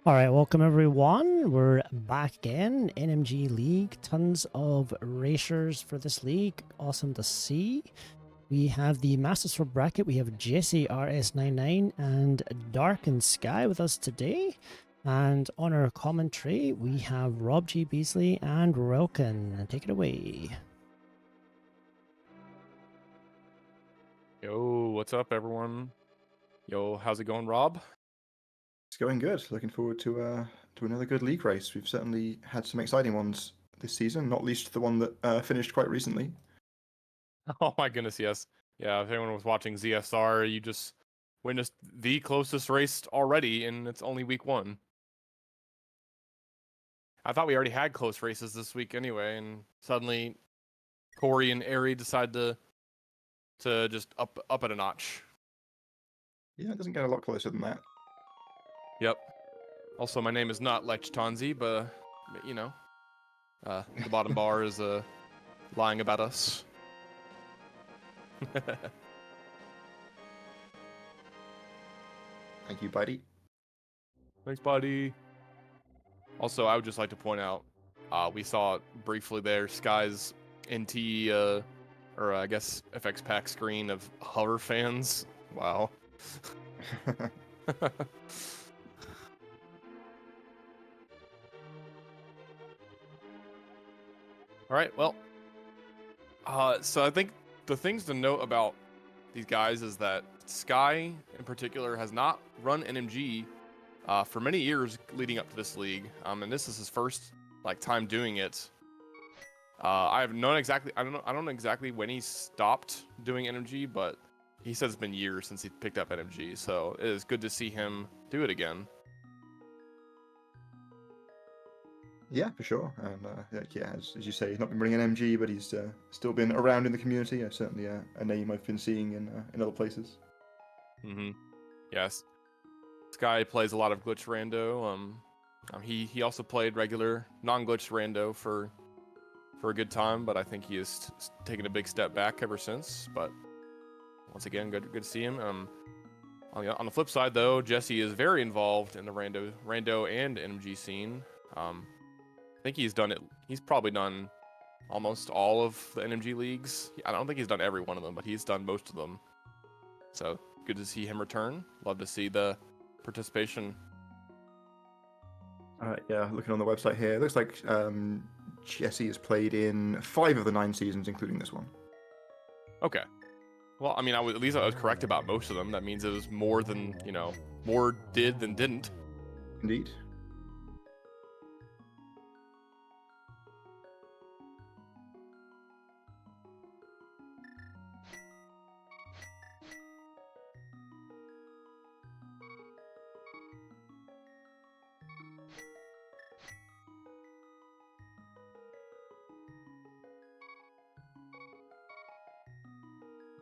All right, welcome everyone. We're back again. NMG League, tons of racers for this league. Awesome to see. We have the Masters for bracket. We have Jesse RS99 and DarkenedSky with us today. And on our commentary, we have Rob G. Beasley and Relkin. Take it away. Yo, what's up, everyone? Yo, how's it going, Rob? It's going good. Looking forward to another good league race. We've certainly had some exciting ones this season, not least the one that finished quite recently. Oh my goodness, yes. Yeah, if anyone was watching ZSR, you just witnessed the closest race already, and it's only week 1. I thought we already had close races this week anyway, and suddenly Corey and Ari decide to just up it a notch. Yeah, it doesn't get a lot closer than that. Yep. Also, my name is not Lech Tanzi, but you know, the bottom bar is lying about us. Thank you, buddy. Thanks, buddy. Also, I would just like to point out, we saw briefly there Sky's NT, or I guess FX pack screen of hover fans. Wow. All right, well, so I think the things to note about these guys is that Sky, in particular, has not run NMG for many years leading up to this league, and this is his first time doing it. I don't know exactly when he stopped doing NMG, but he says it's been years since he picked up NMG, so it is good to see him do it again. Yeah, for sure. And yeah, as you say, he's not been running NMG, but he's still been around in the community. Certainly a name I've been seeing in other places. Yes. This guy plays a lot of glitch rando. He also played regular non-glitch rando for a good time, but I think he has taken a big step back ever since. But once again, good to see him. On the flip side, though, Jesse is very involved in the rando and NMG scene. I think he's done it. He's probably done almost all of the NMG leagues. I don't think he's done every one of them, but he's done most of them. So good to see him return. Love to see the participation. Yeah, looking on the website here, it looks like Jesse has played in 5 of the 9 seasons, including this one. Okay. Well, I mean, at least I was correct about most of them. That means it was more than, more did than didn't. Indeed.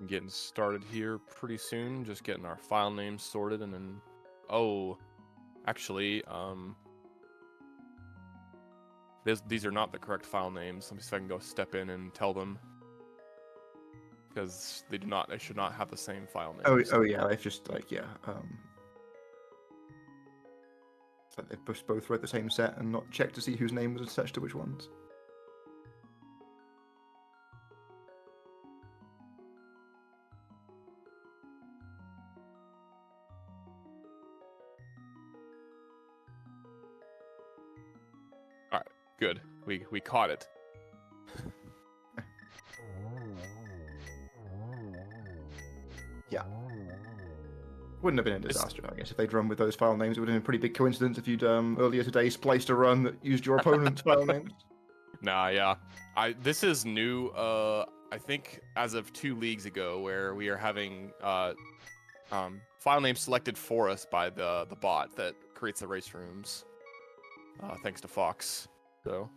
Getting started here pretty soon. Just getting our file names sorted, and then, actually, these are not the correct file names. Let me see if I can go step in and tell them, because they should not have the same file names. Oh yeah, they've just it's like they've both read the same set and not checked to see whose name was attached to which ones. All right, good. We caught it. Yeah. Wouldn't have been a disaster, I guess, if they'd run with those file names. It would have been a pretty big coincidence if you'd earlier today spliced a run that used your opponent's file names. Nah, yeah. This is new. I think as of 2 leagues ago, where we are having file names selected for us by the bot that creates the race rooms. Thanks to Fox. So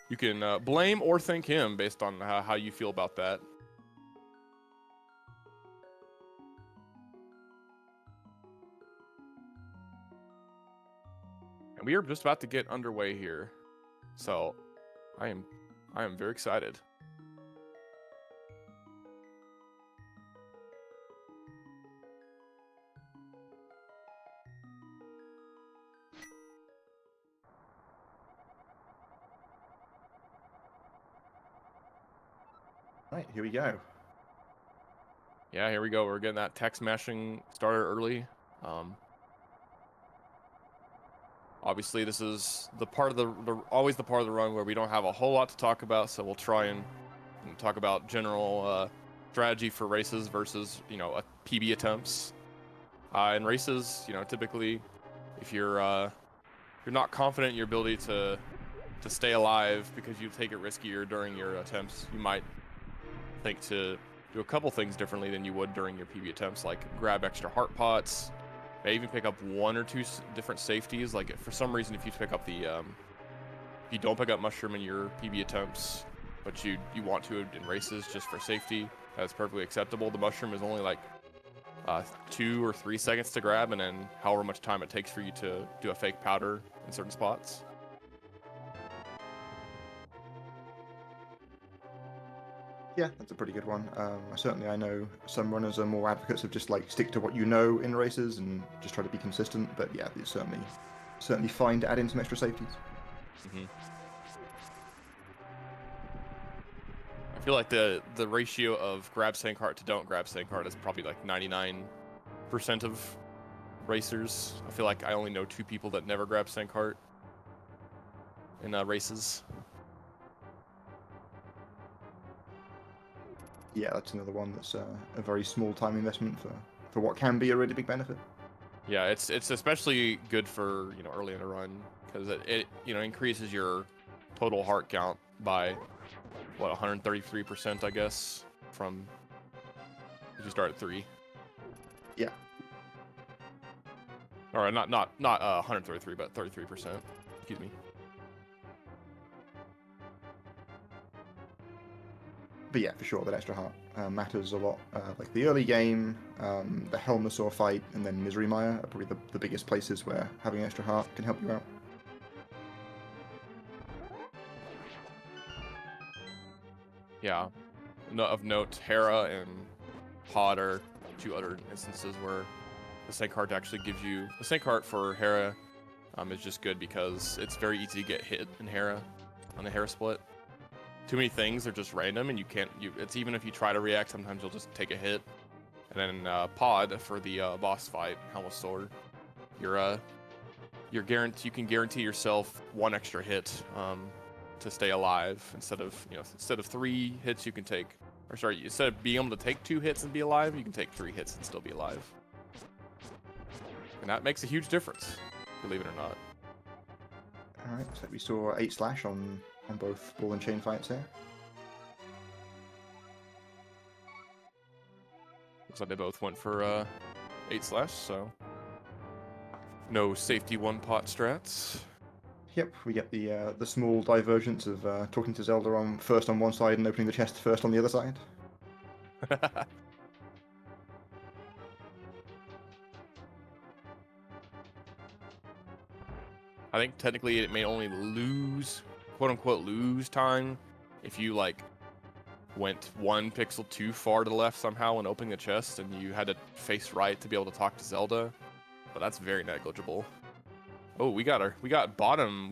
you can blame or thank him based on how you feel about that. And we are just about to get underway here, so I am very excited. right, here we go. Yeah, here we go. We're getting that tech smashing started early. Obviously, this is the part of always the part of the run where we don't have a whole lot to talk about, so we'll try and talk about general strategy for races versus PB attempts. In races, typically, if you're not confident in your ability to stay alive because you take it riskier during your attempts, you might think to do a couple things differently than you would during your PB attempts, like grab extra heart pots, maybe even pick up one or two different safeties. Like for some reason, if you pick up if you don't pick up mushroom in your PB attempts, but you want to in races just for safety, that's perfectly acceptable. The mushroom is only like 2 or 3 seconds to grab, and then however much time it takes for you to do a fake powder in certain spots. Yeah, that's a pretty good one. I know some runners are more advocates of just like stick to what you know in races and just try to be consistent. But yeah, it's certainly fine to add in some extra safeties. Mm-hmm. I feel like the ratio of grab sank heart to don't grab sank heart is probably like 99% of racers. I feel like I only know 2 people that never grab sank heart in races. Yeah, that's another one that's a very small time investment for what can be a really big benefit. Yeah, it's especially good for early in a run because it increases your total heart count by 133%, I guess, from if you start at 3. Yeah. All right, not 133, but 33%. Excuse me. But yeah, for sure, that extra heart matters a lot. Like the early game, the Helmasaur fight, and then Misery Mire are probably the biggest places where having extra heart can help you out. Yeah. Of note, Hera and Pod are 2 other instances where the Sank Heart actually gives you... The Sank Heart for Hera is just good because it's very easy to get hit in Hera on the Hera split. Too many things are just random, and you can't... It's even if you try to react, sometimes you'll just take a hit. And then Pod for the boss fight, Helmasaur, you can guarantee yourself 1 extra hit to stay alive instead of 3 hits you can take, or sorry, instead of being able to take 2 hits and be alive, you can take 3 hits and still be alive, and that makes a huge difference, believe it or not. All right, so we saw 8 slash on both ball and chain fights here. Looks like they both went for 8 slash, so no safety 1 pot strats. Yep, we get the small divergence of talking to Zelda first on one side and opening the chest first on the other side. I think technically it may only lose, quote unquote, lose time if you like went 1 pixel too far to the left somehow when opening the chest and you had to face right to be able to talk to Zelda, but that's very negligible. Oh, we got bottom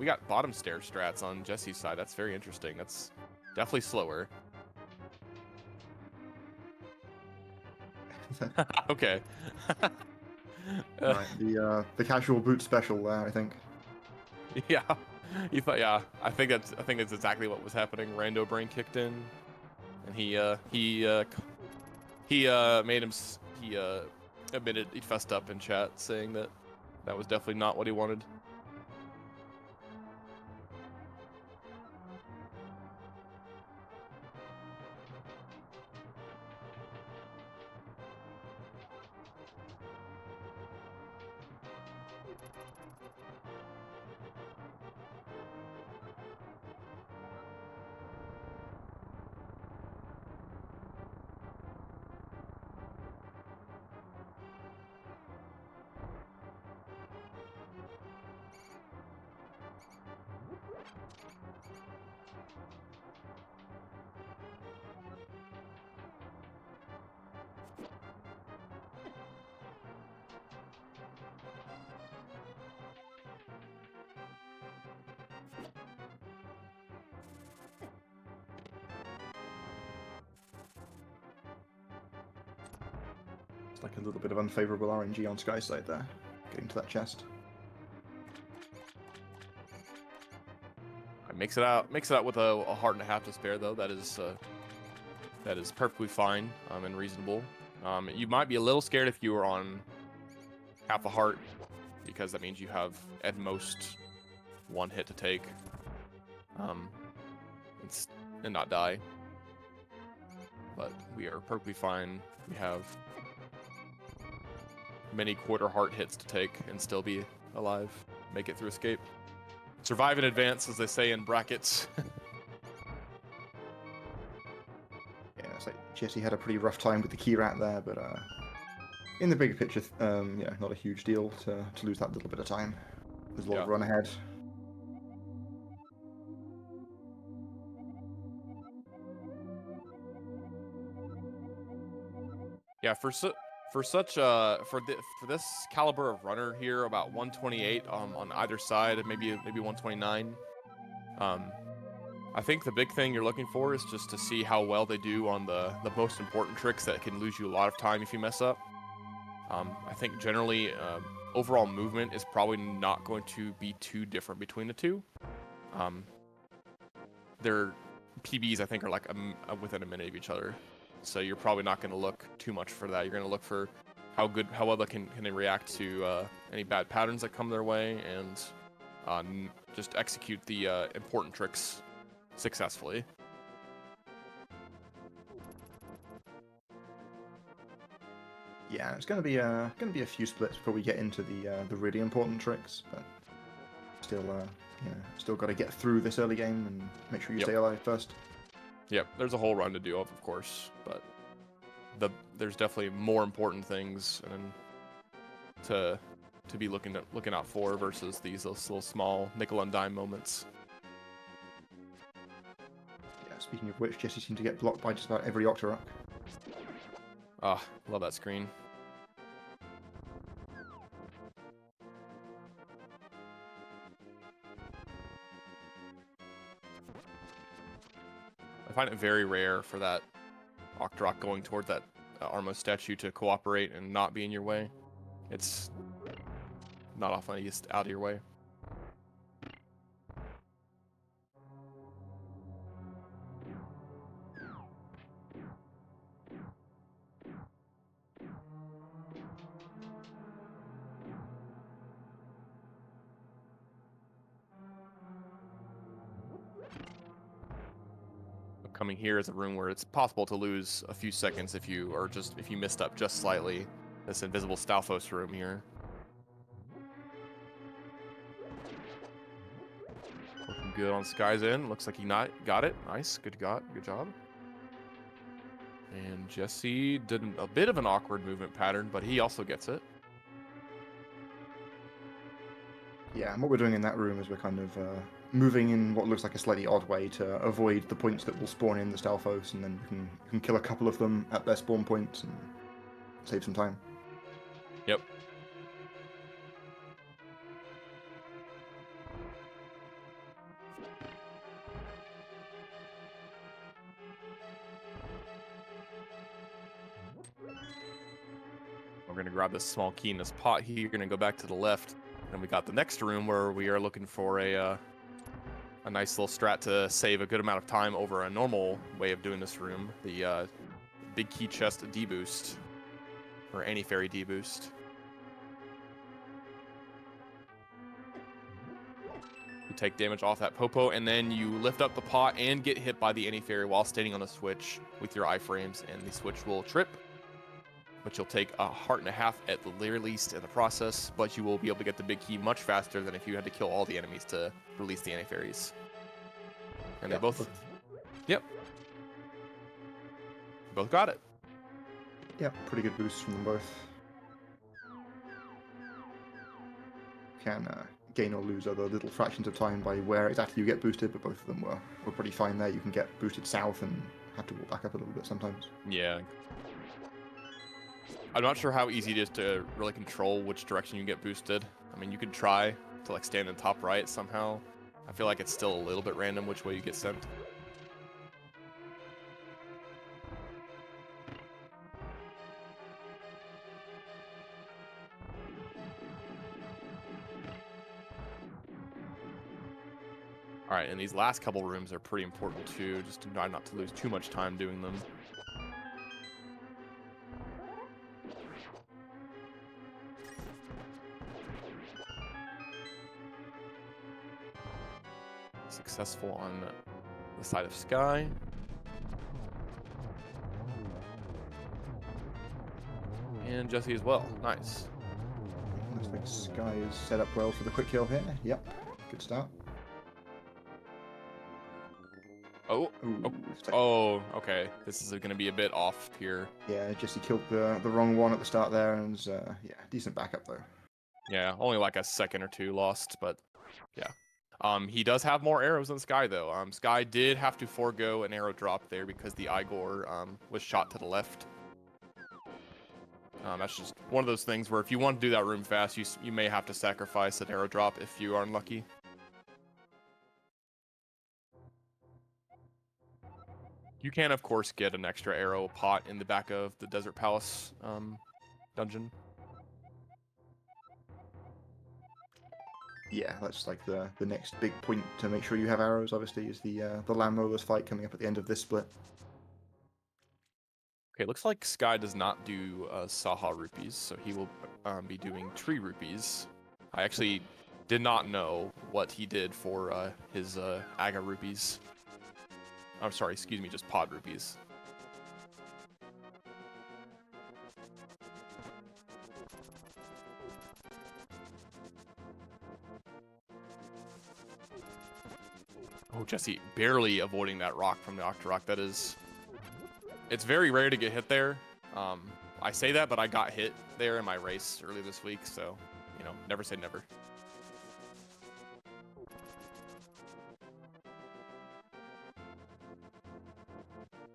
stair strats on Jesse's side. That's very interesting. That's definitely slower. Okay. Right, the casual boot special there, I think. Yeah, yeah. I think that's exactly what was happening. Rando brain kicked in, and he admitted he fessed up in chat, saying that was definitely not what he wanted. It's like a little bit of unfavorable RNG on Sky's side there, getting to that chest. Makes it out with a heart and a half to spare, though. That is perfectly fine and reasonable. You might be a little scared if you were on half a heart, because that means you have at most one hit to take, and not die. But we are perfectly fine. We have many quarter heart hits to take and still be alive, make it through escape. Survive in advance, as they say in brackets. Yeah, it's like Jesse had a pretty rough time with the key rat there, but in the bigger picture, yeah, not a huge deal to lose that little bit of time. There's a lot of run ahead. Yeah, for this caliber of runner here, about 128 on either side, maybe 129. I think the big thing you're looking for is just to see how well they do on the most important tricks that can lose you a lot of time if you mess up. I think generally overall movement is probably not going to be too different between the two. Their PBs, I think, are like within a minute of each other. So you're probably not going to look too much for that. You're going to look for how well they can they react to any bad patterns that come their way, and just execute the important tricks successfully. Yeah, it's going to be a few splits before we get into the really important tricks, but still, still got to get through this early game and make sure you stay alive first. Yep, there's a whole run to do, of course, but there's definitely more important things and to be looking out for versus these little small nickel and dime moments. Yeah, speaking of which, Jesse seemed to get blocked by just about every Octorok. Ah, love that screen. I find it very rare for that Octorok going toward that Armo statue to cooperate and not be in your way. It's not often just out of your way. Coming here is a room where it's possible to lose a few seconds if you missed up just slightly. This invisible Stalfos room here. Looking good on Sky's end. Looks like he got it. Nice. Good job. And Jesse did a bit of an awkward movement pattern, but he also gets it. Yeah, and what we're doing in that room is we're kind of moving in what looks like a slightly odd way to avoid the points that will spawn in the Stalfos, and then you can kill a couple of them at their spawn points and save some time. Yep. We're going to grab this small key in this pot here. You're going to go back to the left. And we got the next room where we are looking for a nice little strat to save a good amount of time over a normal way of doing this room. The big key chest deboost, or anti-fairy deboost. You take damage off that Popo, and then you lift up the pot and get hit by the anti-fairy while standing on the switch with your iframes, and the switch will trip. But you'll take a heart and a half at the very least in the process, but you will be able to get the big key much faster than if you had to kill all the enemies to release the anti-fairies. And they both... Yep. Both got it. Yeah, pretty good boosts from them both. Can gain or lose other little fractions of time by where exactly you get boosted, but both of them were pretty fine there. You can get boosted south and have to walk back up a little bit sometimes. Yeah. I'm not sure how easy it is to really control which direction you get boosted. I mean, you could try to like stand in top right somehow. I feel like it's still a little bit random which way you get sent. All right, and these last couple rooms are pretty important too, just to try not to lose too much time doing them. Successful on the side of Sky. And Jesse as well. Nice. Looks like Sky is set up well for the quick kill here. Yep, good start. Oh, Ooh, oh, okay. This is going to be a bit off here. Yeah, Jesse killed the wrong one at the start there, and yeah, decent backup though. Yeah, only like a second or two lost, but yeah. He does have more arrows than Sky though. Sky did have to forego an arrow drop there because the Igor was shot to the left. That's just one of those things where if you want to do that room fast, you may have to sacrifice an arrow drop if you are unlucky. You can, of course, get an extra arrow pot in the back of the Desert Palace dungeon. Yeah, that's like the next big point to make sure you have arrows. Obviously, is the Lamb Rollers fight coming up at the end of this split. Okay, looks like Sky does not do Saha rupees, so he will be doing tree rupees. I actually did not know what he did for his Aga rupees. I'm sorry, excuse me, just pod rupees. Oh, Jesse barely avoiding that rock from the Octorok. That is... It's very rare to get hit there. I say that, but I got hit there in my race earlier this week, so, you know, never say never.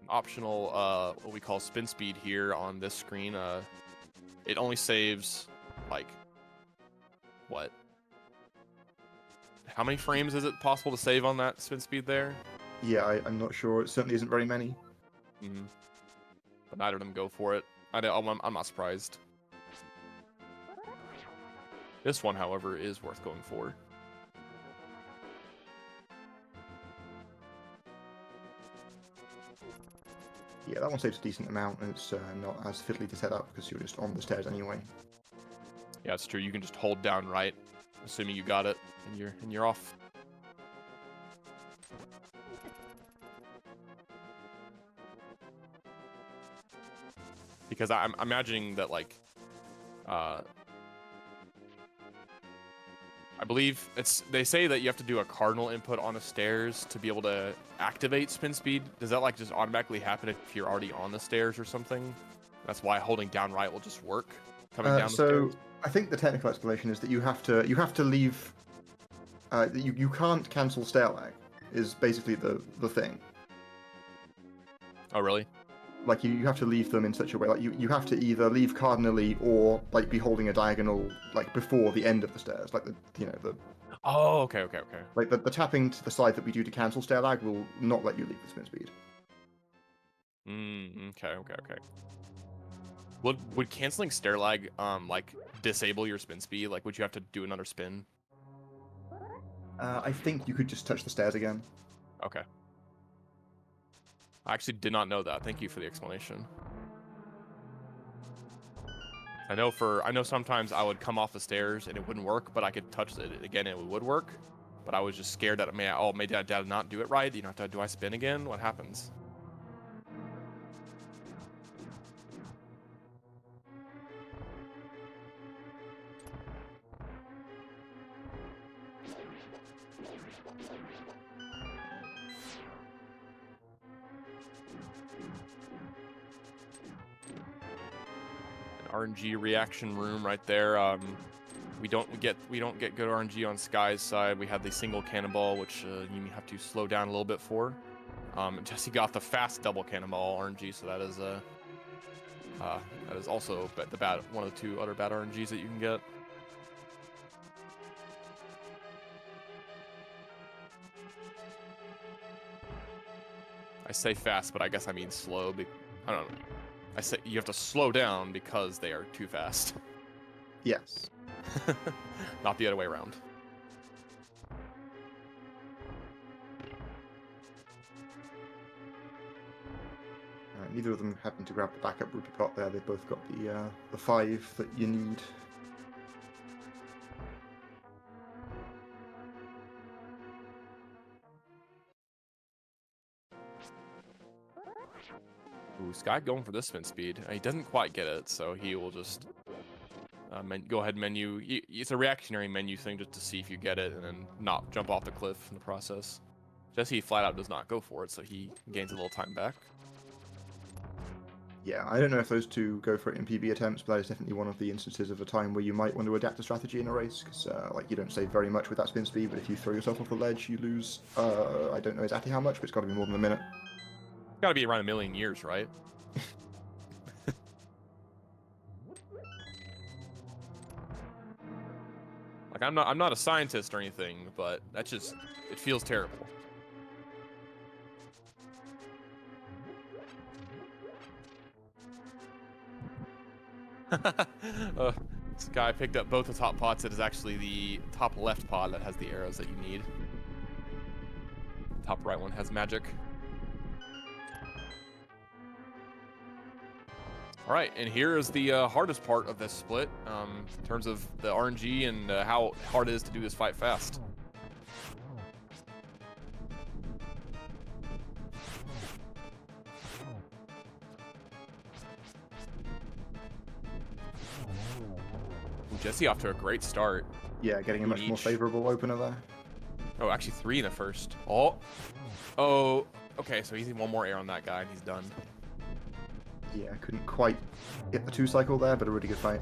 Optional, what we call spin speed here on this screen. It only saves, like, what? How many frames is it possible to save on that spin speed there? Yeah, I'm not sure. It certainly isn't very many. Mm-hmm. But neither of them go for it. I'm not surprised. This one, however, is worth going for. Yeah, that one saves a decent amount, and it's not as fiddly to set up because you're just on the stairs anyway. Yeah, it's true. You can just hold down right, assuming you got it, and you're off. Because I'm imagining that, like, I believe they say that you have to do a cardinal input on the stairs to be able to activate spin speed. Does that like just automatically happen if you're already on the stairs or something? That's why holding down right will just work coming down the stairs. So I think the technical explanation is that you have to leave. You can't cancel stair lag. Is basically the thing. Oh really? Like you have to leave them in such a way, like you have to either leave cardinally or like be holding a diagonal like before the end of the stairs, like the Oh, okay. like the tapping to the side that we do to cancel stair lag will not let you leave the spin speed. Okay. Would canceling stair lag like disable your spin speed? Like would you have to do another spin? I think you could just touch the stairs again. Okay. I actually did not know that. Thank you for the explanation. I know sometimes I would come off the stairs and it wouldn't work, but I could touch it again and it would work. But I was just scared that maybe I did not do it right. You know, do I spin again? What happens? RNG reaction room right there. We don't get good RNG on Sky's side. We have the single cannonball, which you have to slow down a little bit for. Jesse got the fast double cannonball RNG, so that is also one of the two other bad RNGs that you can get. I say fast, but I guess I mean slow. I don't know. I say you have to slow down because they are too fast. Yes. Not the other way around. neither of them happen to grab the backup rupee pot there. They've both got the 5 that you need. Ooh, Sky going for this spin speed. He doesn't quite get it, so he will just go ahead menu. It's a reactionary menu thing just to see if you get it and then not jump off the cliff in the process. Jesse flat out does not go for it, so he gains a little time back. Yeah, I don't know if those two go for it in PB attempts, but that is definitely one of the instances of a time where you might want to adapt a strategy in a race, because like you don't save very much with that spin speed, but if you throw yourself off the ledge, you lose. I don't know exactly how much, but it's got to be more than a minute. Got to be around 1,000,000 years, right? Like I'm not a scientist or anything, but that's just it feels terrible. This guy picked up both the top pots. It is actually the top left pot that has the arrows that you need. Top right one has magic. All right, and here is the hardest part of this split in terms of the RNG and how hard it is to do this fight fast. Jesse off to a great start. Yeah, getting a much more favorable opener there. Oh, actually 3 in the first. Oh, okay, so he's one more air on that guy and he's done. Yeah, couldn't quite get the 2 cycle there, but a really good fight.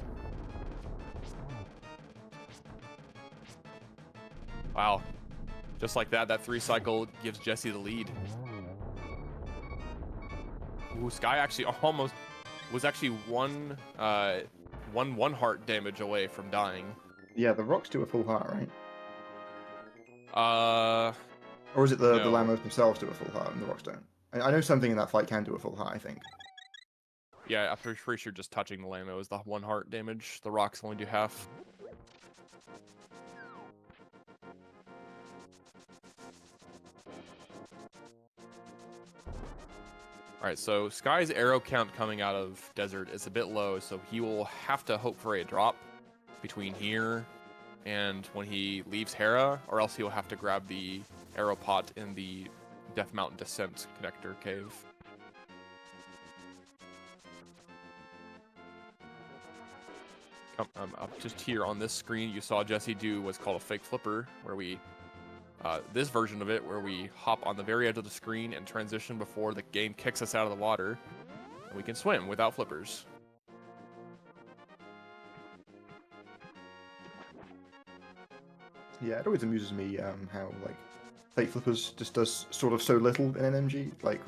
Wow. Just like that, that 3 cycle gives Jesse the lead. Ooh, Sky actually almost was actually one heart damage away from dying. Yeah, the rocks do a full heart, right? Or is it the Lamos themselves do a full heart and the rocks don't? I know something in that fight can do a full heart, I think. Yeah, I'm pretty sure just touching the Lamo is the 1 heart damage. The rocks only do half. Alright, so Sky's arrow count coming out of Desert is a bit low, so he will have to hope for a drop between here and when he leaves Hera, or else he'll have to grab the arrow pot in the Death Mountain Descent connector cave. Up just here on this screen, you saw Jesse do what's called a fake flipper, where we, this version of it, where we hop on the very edge of the screen and transition before the game kicks us out of the water, and we can swim without flippers. Yeah, it always amuses me how like fake flippers just does sort of so little in NMG. Like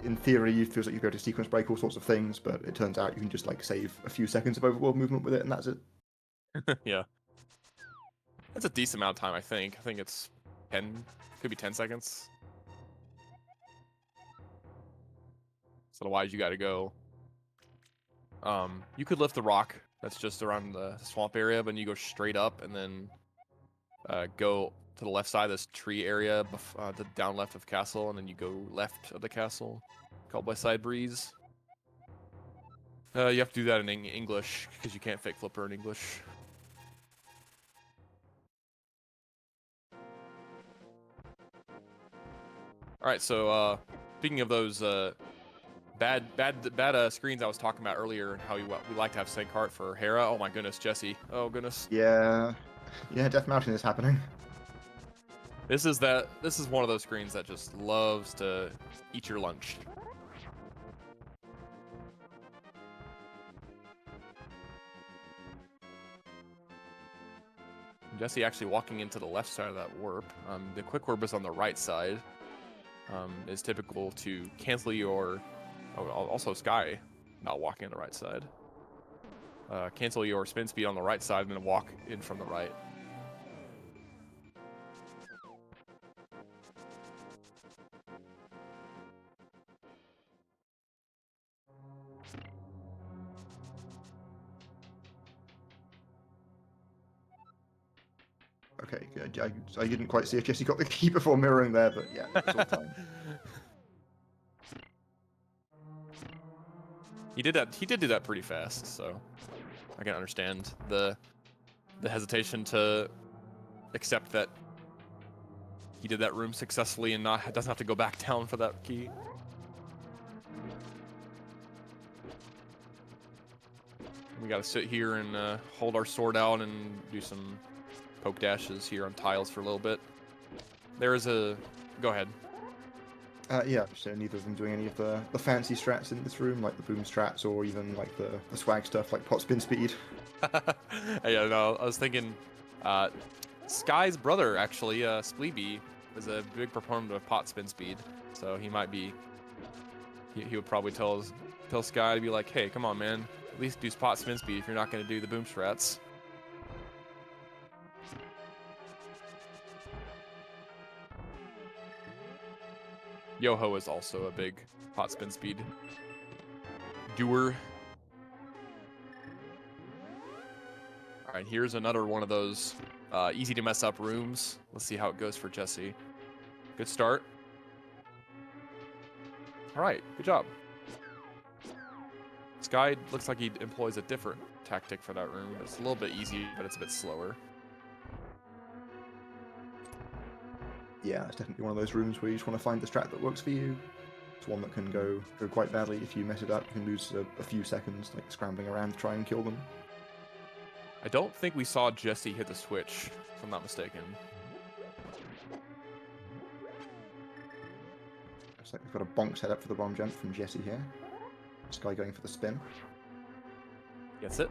in theory, it feels like you go to sequence break all sorts of things, but it turns out you can just like save a few seconds of overworld movement with it, and that's it. Yeah, that's a decent amount of time. I think it's 10, could be 10 seconds. So otherwise, you got to go. You could lift the rock that's just around the swamp area, but you go straight up and then go to the left side of this tree area, the down left of castle, and then you go left of the castle, called by side breeze. You have to do that in English because you can't fake flipper in English. All right, so speaking of those bad screens I was talking about earlier, and how we like to have sync heart for Hera. Oh my goodness, Jesse. Oh goodness. Yeah, Death Mountain is happening. This is one of those screens that just loves to eat your lunch. Jesse actually walking into the left side of that warp. The quick warp is on the right side. Is typical to cancel your... Oh, also Sky not walking on the right side. Cancel your spin speed on the right side and then walk in from the right. Okay, good. I didn't quite see if Jesse got the key before mirroring there, but yeah, it's all fine. He did that. He did do that pretty fast, so I can understand the hesitation to accept that he did that room successfully and doesn't have to go back down for that key. We gotta sit here and hold our sword out and do some poke dashes here on tiles for a little bit. There is a... Go ahead. Yeah, so neither of them doing any of the fancy strats in this room, like the boom strats, or even like the swag stuff, like pot spin speed. Yeah, no, I was thinking... Sky's brother, actually, Spleeby, is a big proponent of pot spin speed, so he might be... He would probably tell Sky to be like, hey, come on, man. At least do pot spin speed if you're not going to do the boom strats. Yoho is also a big pot spin speed doer. All right, here's another one of those easy to mess up rooms. Let's see how it goes for Jesse. Good start. All right, good job. Sky looks like he employs a different tactic for that room. It's a little bit easy, but it's a bit slower. Yeah, it's definitely one of those rooms where you just want to find the strat that works for you. It's one that can go quite badly if you mess it up. You can lose a few seconds, like scrambling around to try and kill them. I don't think we saw Jesse hit the switch, if I'm not mistaken. Looks like we've got a bonk set up for the bomb jump from Jesse here. Sky going for the spin. Gets it.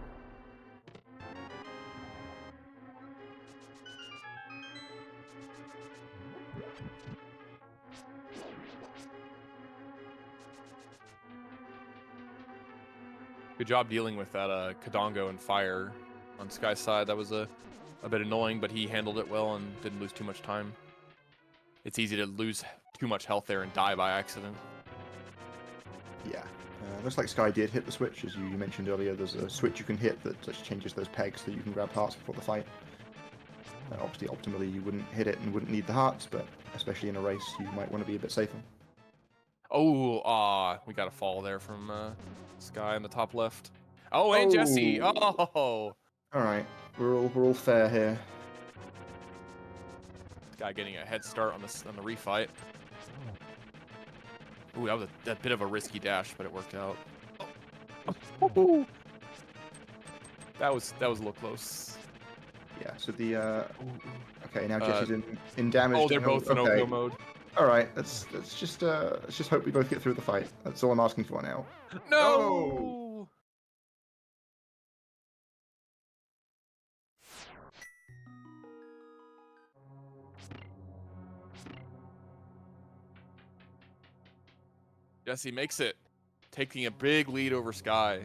Good job dealing with that Kadongo and fire on Sky's side. That was a bit annoying, but he handled it well and didn't lose too much time. It's easy to lose too much health there and die by accident. Yeah. Looks like Sky did hit the switch, as you mentioned earlier. There's a switch you can hit that just changes those pegs so you can grab hearts before the fight. Obviously, optimally, you wouldn't hit it and wouldn't need the hearts, but especially in a race, you might want to be a bit safer. Oh, we got a fall there from Sky on the top left. Oh, and Jesse. Oh. All right, we're all fair here. Guy getting a head start on the refight. Ooh, that was a bit of a risky dash, but it worked out. Oh. That was a little close. Yeah. So the okay, now Jesse's in damage. Oh, they're both in OPO mode. All right, let's just hope we both get through the fight. That's all I'm asking for now. No. Jesse makes it, taking a big lead over Sky.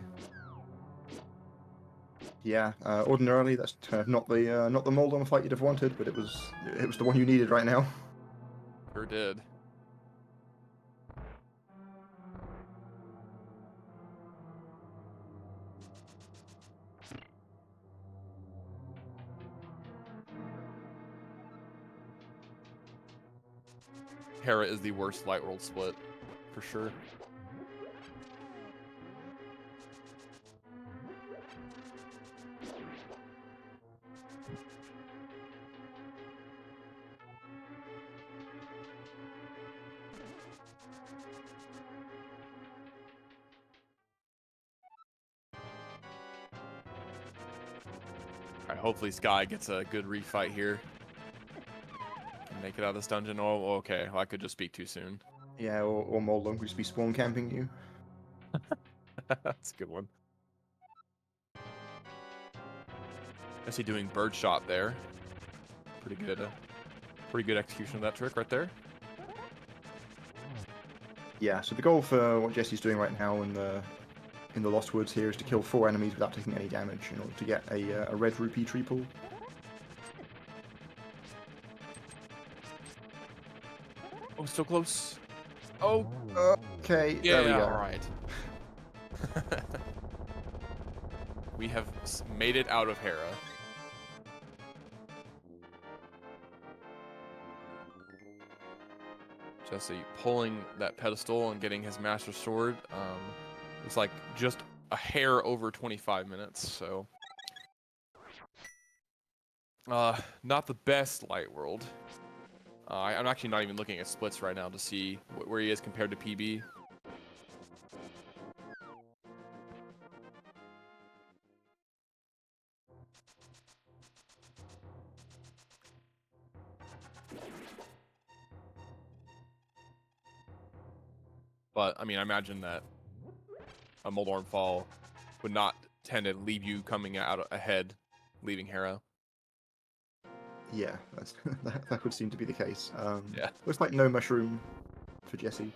Yeah, ordinarily that's not the mold on the fight you'd have wanted, but it was the one you needed right now. Sure did. Hera is the worst light world split, for sure. Alright, hopefully Sky gets a good refight here. Can make it out of this dungeon. Oh, okay. Well, I could just speak too soon. Yeah, or Moldon could just be spawn camping you. That's a good one. Jesse doing bird shot there. Pretty good execution of that trick right there. Yeah, so the goal for what Jesse's doing right now in the Lost Woods here is to kill 4 enemies without taking any damage in order to get a red rupee tree pull. Oh, so close. Oh, Okay, yeah, there we go. all right. We have made it out of Hera. Jesse pulling that pedestal and getting his Master Sword. It's like just a hair over 25 minutes, so not the best Light World. I'm actually not even looking at splits right now to see where he is compared to PB. But I mean, I imagine that a Moldorm Fall would not tend to leave you coming out ahead, leaving Hera. Yeah, that's, that would seem to be the case. Yeah. Looks like no mushroom for Jesse.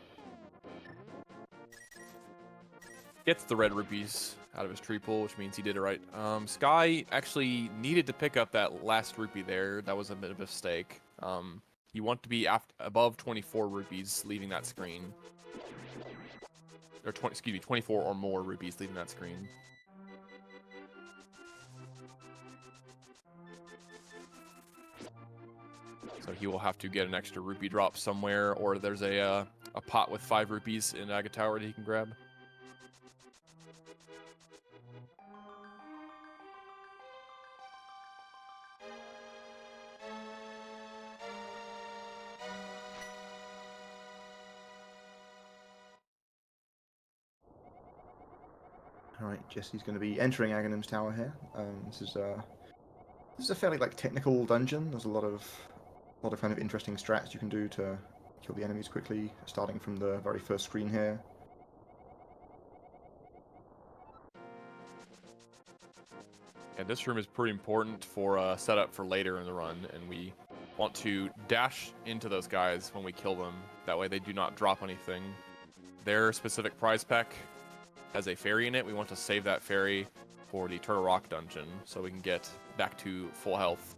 Gets the red rupees out of his tree pool, which means he did it right. Sky actually needed to pick up that last rupee there. That was a bit of a mistake. You want to be above 24 rupees leaving that screen. Or 24 or more rupees leaving that screen. So he will have to get an extra rupee drop somewhere, or there's a pot with 5 rupees in Aga Tower that he can grab. Alright, Jesse's going to be entering Aghanim's Tower here. This is a fairly like technical dungeon. There's a lot of kind of interesting strats you can do to kill the enemies quickly, starting from the very first screen here. And this room is pretty important for setup for later in the run, and we want to dash into those guys when we kill them. That way they do not drop anything. Their specific prize pack has a fairy in it. We want to save that fairy for the Turtle Rock dungeon so we can get back to full health.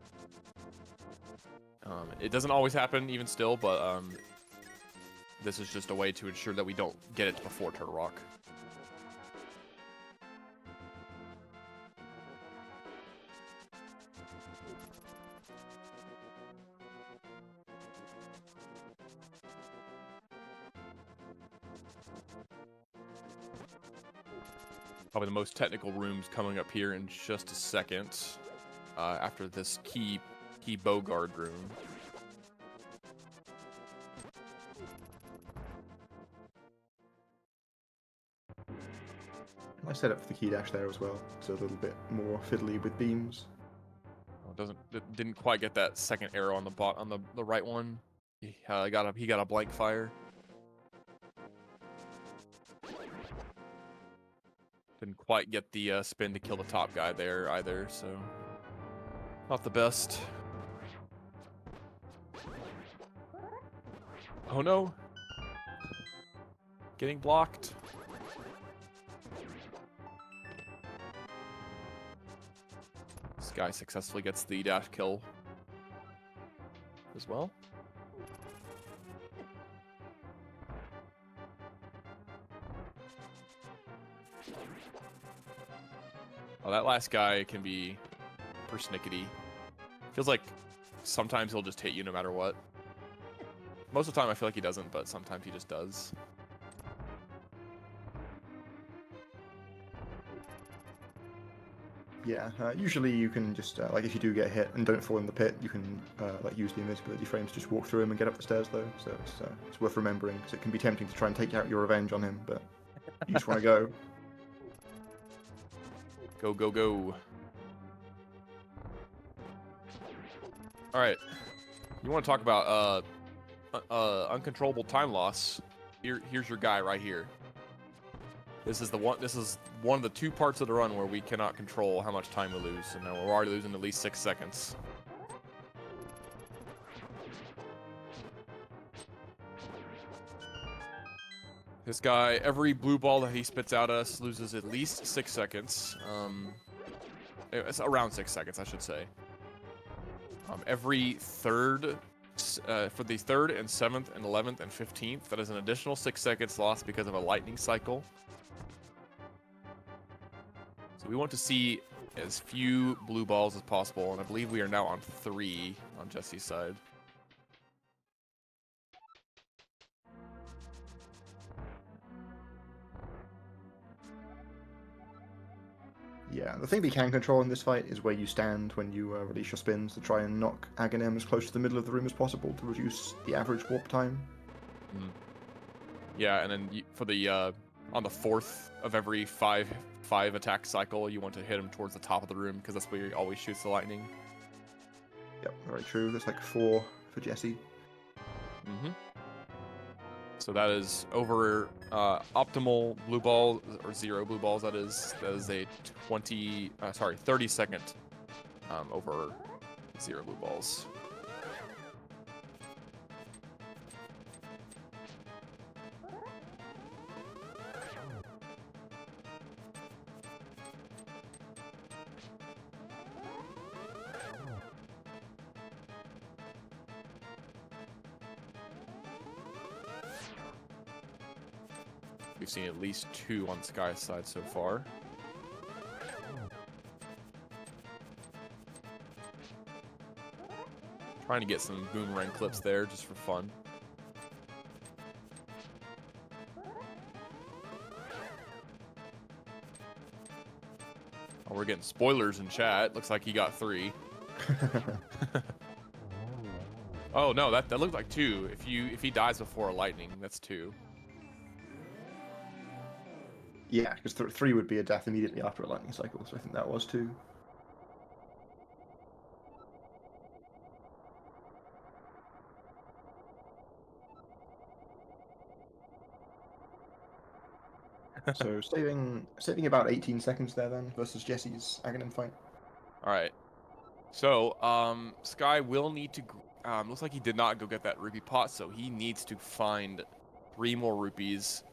It doesn't always happen even still, but this is just a way to ensure that we don't get it before Turtle Rock. Probably the most technical rooms coming up here in just a second. After this key Bogard room. I set up for the key dash there as well. It's a little bit more fiddly with beams. It didn't quite get that second arrow on the right one. He got a blank fire. Didn't quite get the spin to kill the top guy there either, so not the best. Oh no! Getting blocked. This guy successfully gets the dash kill as well. Oh, that last guy can be persnickety. Feels like sometimes he'll just hit you no matter what. Most of the time I feel like he doesn't, but sometimes he just does. Yeah, usually you can just, like if you do get hit and don't fall in the pit, you can like use the invisibility frame to just walk through him and get up the stairs though, so it's worth remembering, because it can be tempting to try and take out your revenge on him, but you just want to go. Go, go, go. Alright. You want to talk about uncontrollable time loss. Here's your guy right here. This is one of the 2 parts of the run where we cannot control how much time we lose, and now we're already losing at least 6 seconds. This guy, every blue ball that he spits out at us loses at least 6 seconds. It's around 6 seconds, I should say. Every third, for the 3rd and 7th and 11th and 15th, that is an additional 6 seconds lost because of a lightning cycle. So we want to see as few blue balls as possible, and I believe we are now on 3 on Jesse's side. Yeah, the thing we can control in this fight is where you stand when you release your spins to try and knock Aghanim as close to the middle of the room as possible to reduce the average warp time. Mm. Yeah, and then for the on the 4th of every 5 attack cycle, you want to hit him towards the top of the room because that's where he always shoots the lightning. Yep, very true. There's like 4 for Jesse. Mm-hmm. So that is over optimal blue ball or 0 blue balls. That is a 30 second over 0 blue balls. We've seen at least 2 on Sky's side so far. Trying to get some boomerang clips there just for fun. Oh, we're getting spoilers in chat. Looks like he got 3. Oh no, that looked like 2. If he dies before a lightning, that's 2. Yeah, because 3 would be a death immediately after a lightning cycle, so I think that was 2. So saving about 18 seconds there then versus Jesse's Aghanim fight. All right. So Sky will need to. Looks like he did not go get that rupee pot, so he needs to find 3 more rupees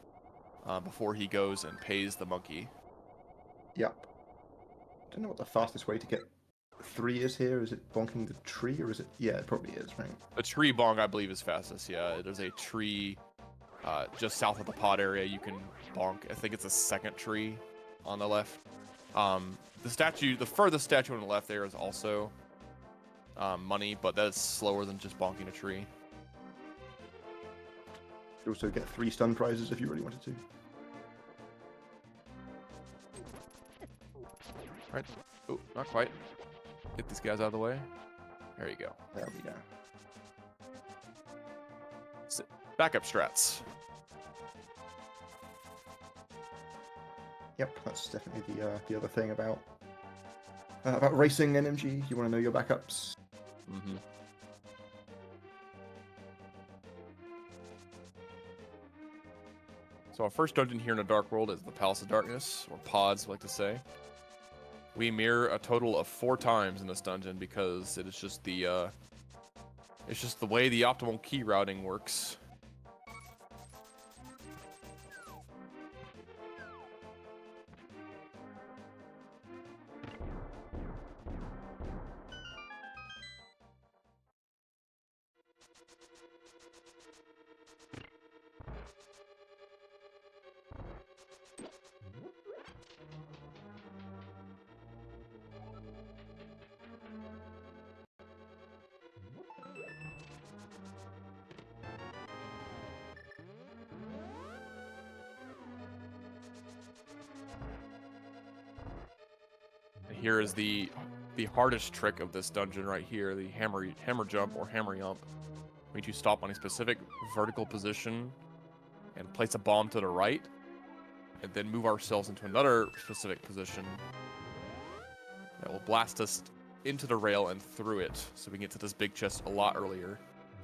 before he goes and pays the monkey. Yep. Don't know what the fastest way to get 3 is here. Is it bonking the tree, or is it? Yeah, it probably is, right? The tree bong, I believe, is fastest. Yeah, there's a tree just south of the pod area. You can bonk. I think it's a 2nd tree on the left. The furthest statue on the left there is also money, but that's slower than just bonking a tree. You also get 3 stun prizes if you really wanted to. Right. Oh, not quite. Get these guys out of the way. There you go. There we go. Backup strats. Yep, that's definitely the other thing about racing NMG. You want to know your backups. Mm-hmm. So our first dungeon here in the Dark World is the Palace of Darkness, or Pods, we like to say. We mirror a total of 4 times in this dungeon because it is just the way the optimal key routing works. Here is the hardest trick of this dungeon right here, the hammer jump or hammer yump. We need to stop on a specific vertical position and place a bomb to the right, and then move ourselves into another specific position that will blast us into the rail and through it, so we can get to this big chest a lot earlier.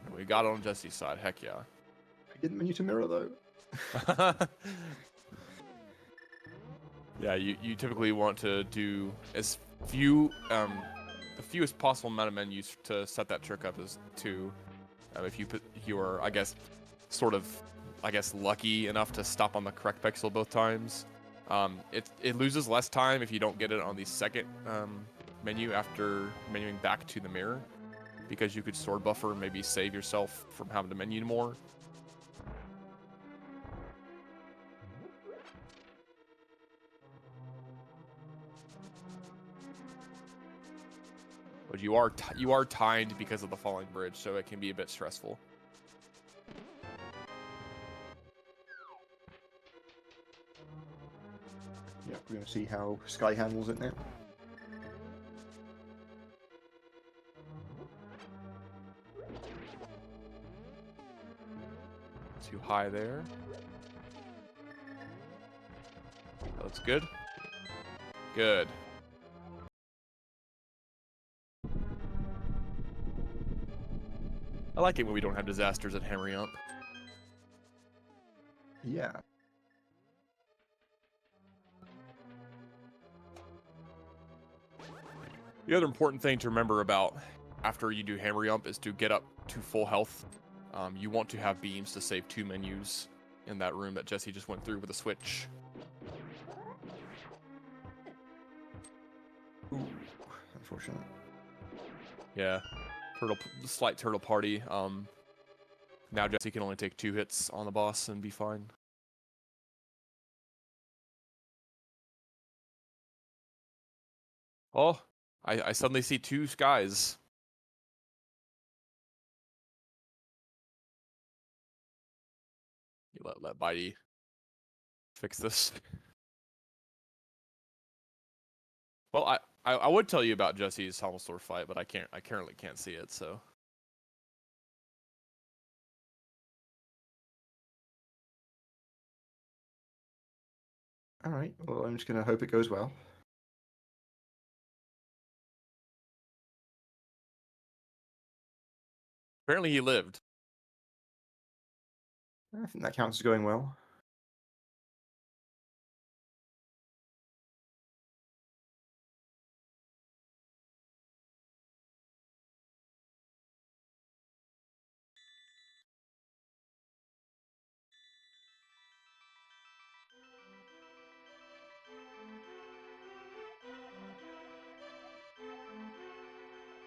And we got it on Jesse's side, heck yeah. I didn't mean you to mirror though. Yeah, you typically want to do as few, the fewest possible amount of menus to set that trick up as 2. If you are, I guess, lucky enough to stop on the correct pixel both times. It loses less time if you don't get it on the 2nd menu after menuing back to the mirror, because you could sword buffer and maybe save yourself from having to menu more. But you are timed because of the falling bridge, so it can be a bit stressful. Yeah, we're going to see how Sky handles it now. Too high there. That's good. Good. I like it when we don't have disasters at Hammer Yump. Yeah. The other important thing to remember about after you do Hammer Yump is to get up to full health. You want to have beams to save 2 menus in that room that Jesse just went through with a switch. Ooh, unfortunate. Yeah, slight turtle party. Now Jesse can only take 2 hits on the boss and be fine. Oh, I suddenly see 2 skies. You let Bitey fix this. Well, I would tell you about Jesse's Helmstor fight, but I currently can't see it, so. All right. Well, I'm just going to hope it goes well. Apparently he lived. I think that counts as going well.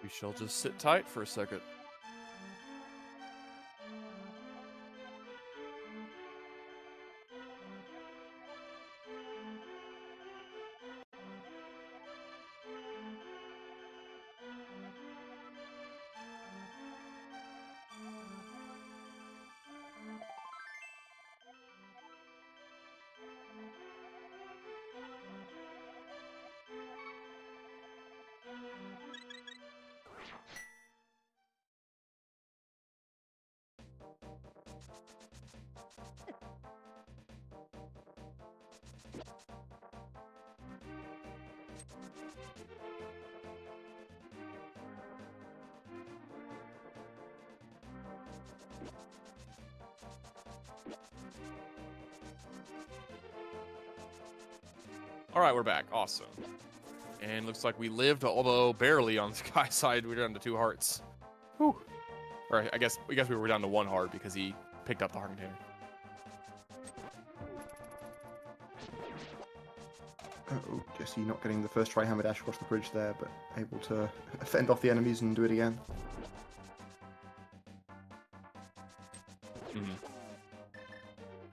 We shall just sit tight for a second. All right, we're back. Awesome. And looks like we lived, although barely on the Sky side. We're down to 2 hearts. Whew. Or I guess we were down to 1 heart because he picked up the heart container. Uh-oh, Jesse not getting the first try hammer dash across the bridge there, but able to fend off the enemies and do it again.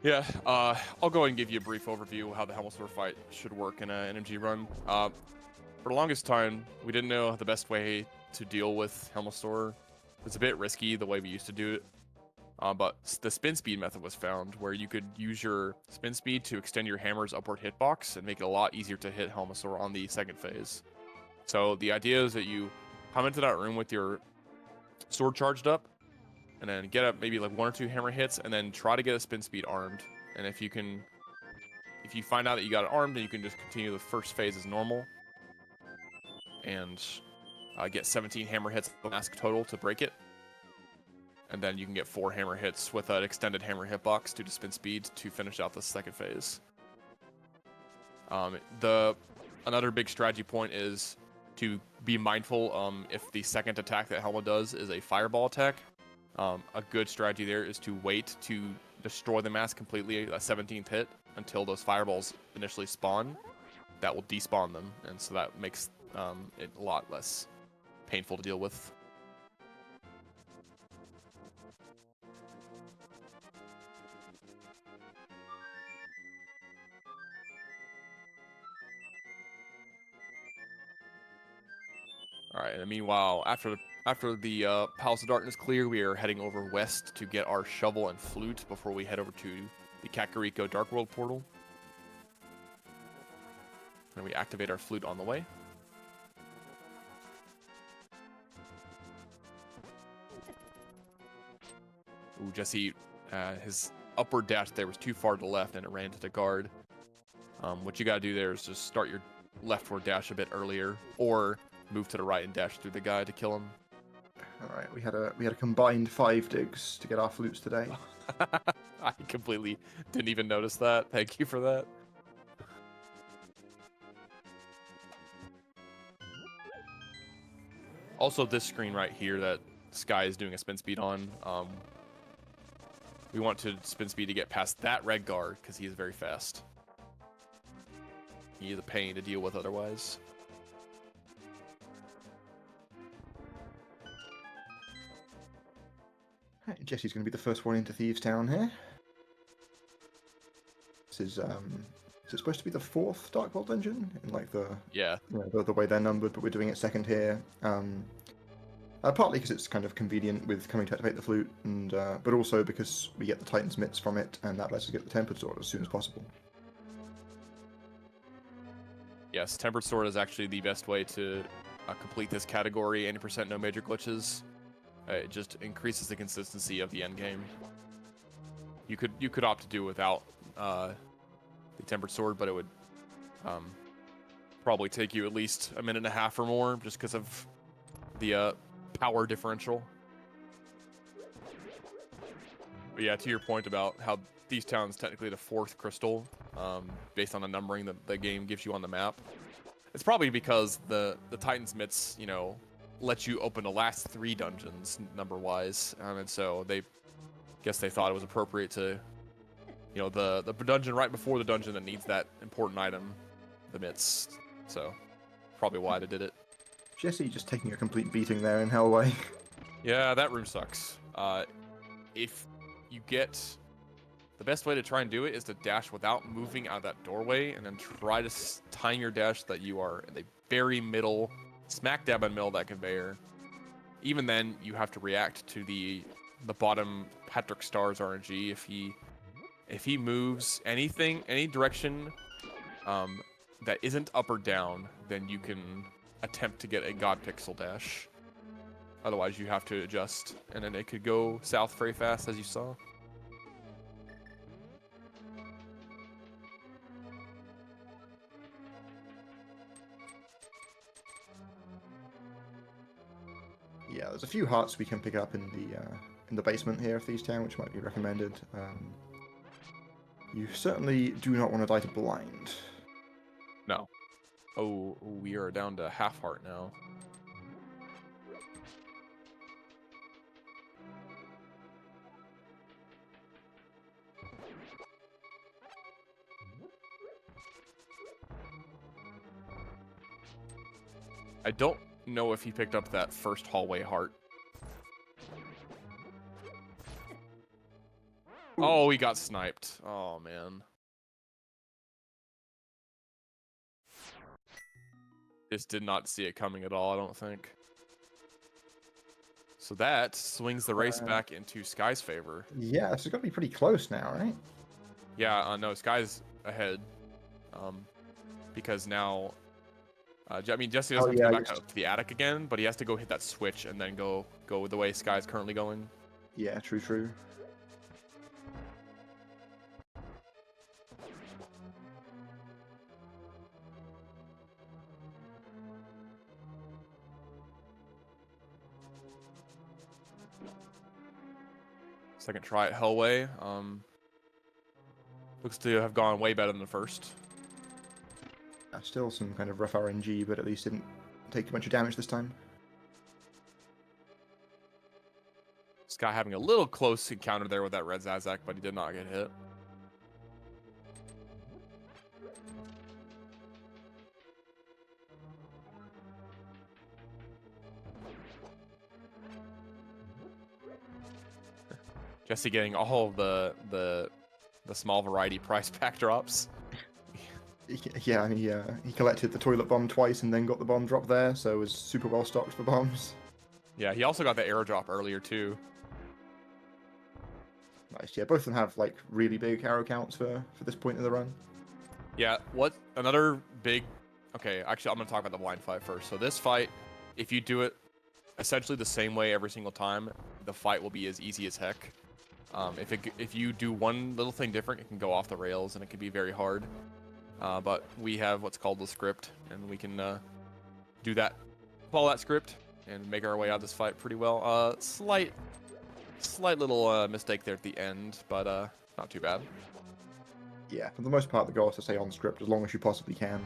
Yeah, I'll go ahead and give you a brief overview of how the Helmstor fight should work in an NMG run. For the longest time, we didn't know the best way to deal with Helmstor. It's a bit risky the way we used to do it. But the spin speed method was found where you could use your spin speed to extend your hammer's upward hitbox and make it a lot easier to hit Helmstor on the second phase. So the idea is that you come into that room with your sword charged up, and then get up maybe like 1 or 2 hammer hits, and then try to get a spin speed armed. And if you find out that you got it armed, then you can just continue the first phase as normal, and get 17 hammer hits mask total to break it. And then you can get 4 hammer hits with an extended hammer hitbox due to spin speed to finish out the second phase. Another big strategy point is to be mindful if the second attack that Helma does is a fireball attack. A good strategy there is to wait to destroy the mask completely, a 17th hit, until those fireballs initially spawn. That will despawn them, and so that makes it a lot less painful to deal with. All right, and meanwhile, after the Palace of Darkness clear, we are heading over west to get our shovel and flute before we head over to the Kakariko Dark World portal. And we activate our flute on the way. Ooh, Jesse, his upward dash there was too far to the left and it ran to the guard. What you gotta do there is just start your leftward dash a bit earlier, or move to the right and dash through the guy to kill him. All right, we had a combined 5 digs to get our flutes today. I completely didn't even notice that. Thank you for that. Also, this screen right here that Sky is doing a spin speed on, we want to spin speed to get past that red guard because he is very fast. He is a pain to deal with otherwise. Right, Jesse's going to be the first one into Thieves Town here. This is it supposed to be the 4th Dark Vault dungeon in like the the way they're numbered, but we're doing it second here. Partly because it's kind of convenient with coming to activate the flute, and but also because we get the Titan's Mitts from it, and that lets us get the Tempered Sword as soon as possible. Yes, Tempered Sword is actually the best way to complete this category. 80% no major glitches. It just increases the consistency of the end game. You could opt to do without the Tempered Sword, but it would probably take you at least a minute and a half or more, just because of the power differential. But yeah, to your point about how Thieves Town is technically the 4th crystal, based on the numbering that the game gives you on the map. It's probably because the Titan's Mitts, you know, let you open the last 3 dungeons number-wise, and so they thought it was appropriate to, you know, the dungeon right before the dungeon that needs that important item, the Mitts. So probably why they did it. Jesse just taking a complete beating there in Hellway. Yeah, that room sucks. If you get... The best way to try and do it is to dash without moving out of that doorway, and then try to time your dash that you are in the very middle, smack dab in the middle of that conveyor. Even then, you have to react to the bottom Patrick Star's RNG. If he moves anything, any direction that isn't up or down, then you can attempt to get a God Pixel dash. Otherwise, you have to adjust, and then it could go south very fast, as you saw. Yeah, there's a few hearts we can pick up in the basement here of Thieves Town, which might be recommended. You certainly do not want to die to blind. No. Oh, we are down to half heart now. I don't know if he picked up that first hallway heart. Oh, he got sniped. Oh, man. Just did not see it coming at all, I don't think. So that swings the race back into Sky's favor. Yeah, this is going to be pretty close now, right? Yeah, no, Sky's ahead. Because now... I mean, Jesse doesn't have to go back up to the attic again, but he has to go hit that switch and then go the way Sky's currently going. Yeah, true. Second try at Hellway. Looks to have gone way better than the first. Still some kind of rough RNG, but at least didn't take too much damage this time. Sky having a little close encounter there with that red Zazak, but he did not get hit. Jesse getting all of the small variety price pack drops. Yeah, and he collected the toilet bomb twice and then got the bomb drop there, so it was super well stocked for bombs. Yeah, he also got the arrow drop earlier too. Nice. Yeah, both of them have like really big arrow counts for this point in the run. Yeah, what another big Okay, actually, I'm going to talk about the blind fight first. So this fight, if you do it essentially the same way every single time, the fight will be as easy as heck. If you do one little thing different, it can go off the rails and it can be very hard. But we have what's called the script, and we can do that, follow that script, and make our way out of this fight pretty well. Slight little mistake there at the end, but not too bad. Yeah, for the most part, the goal is to stay on script as long as you possibly can.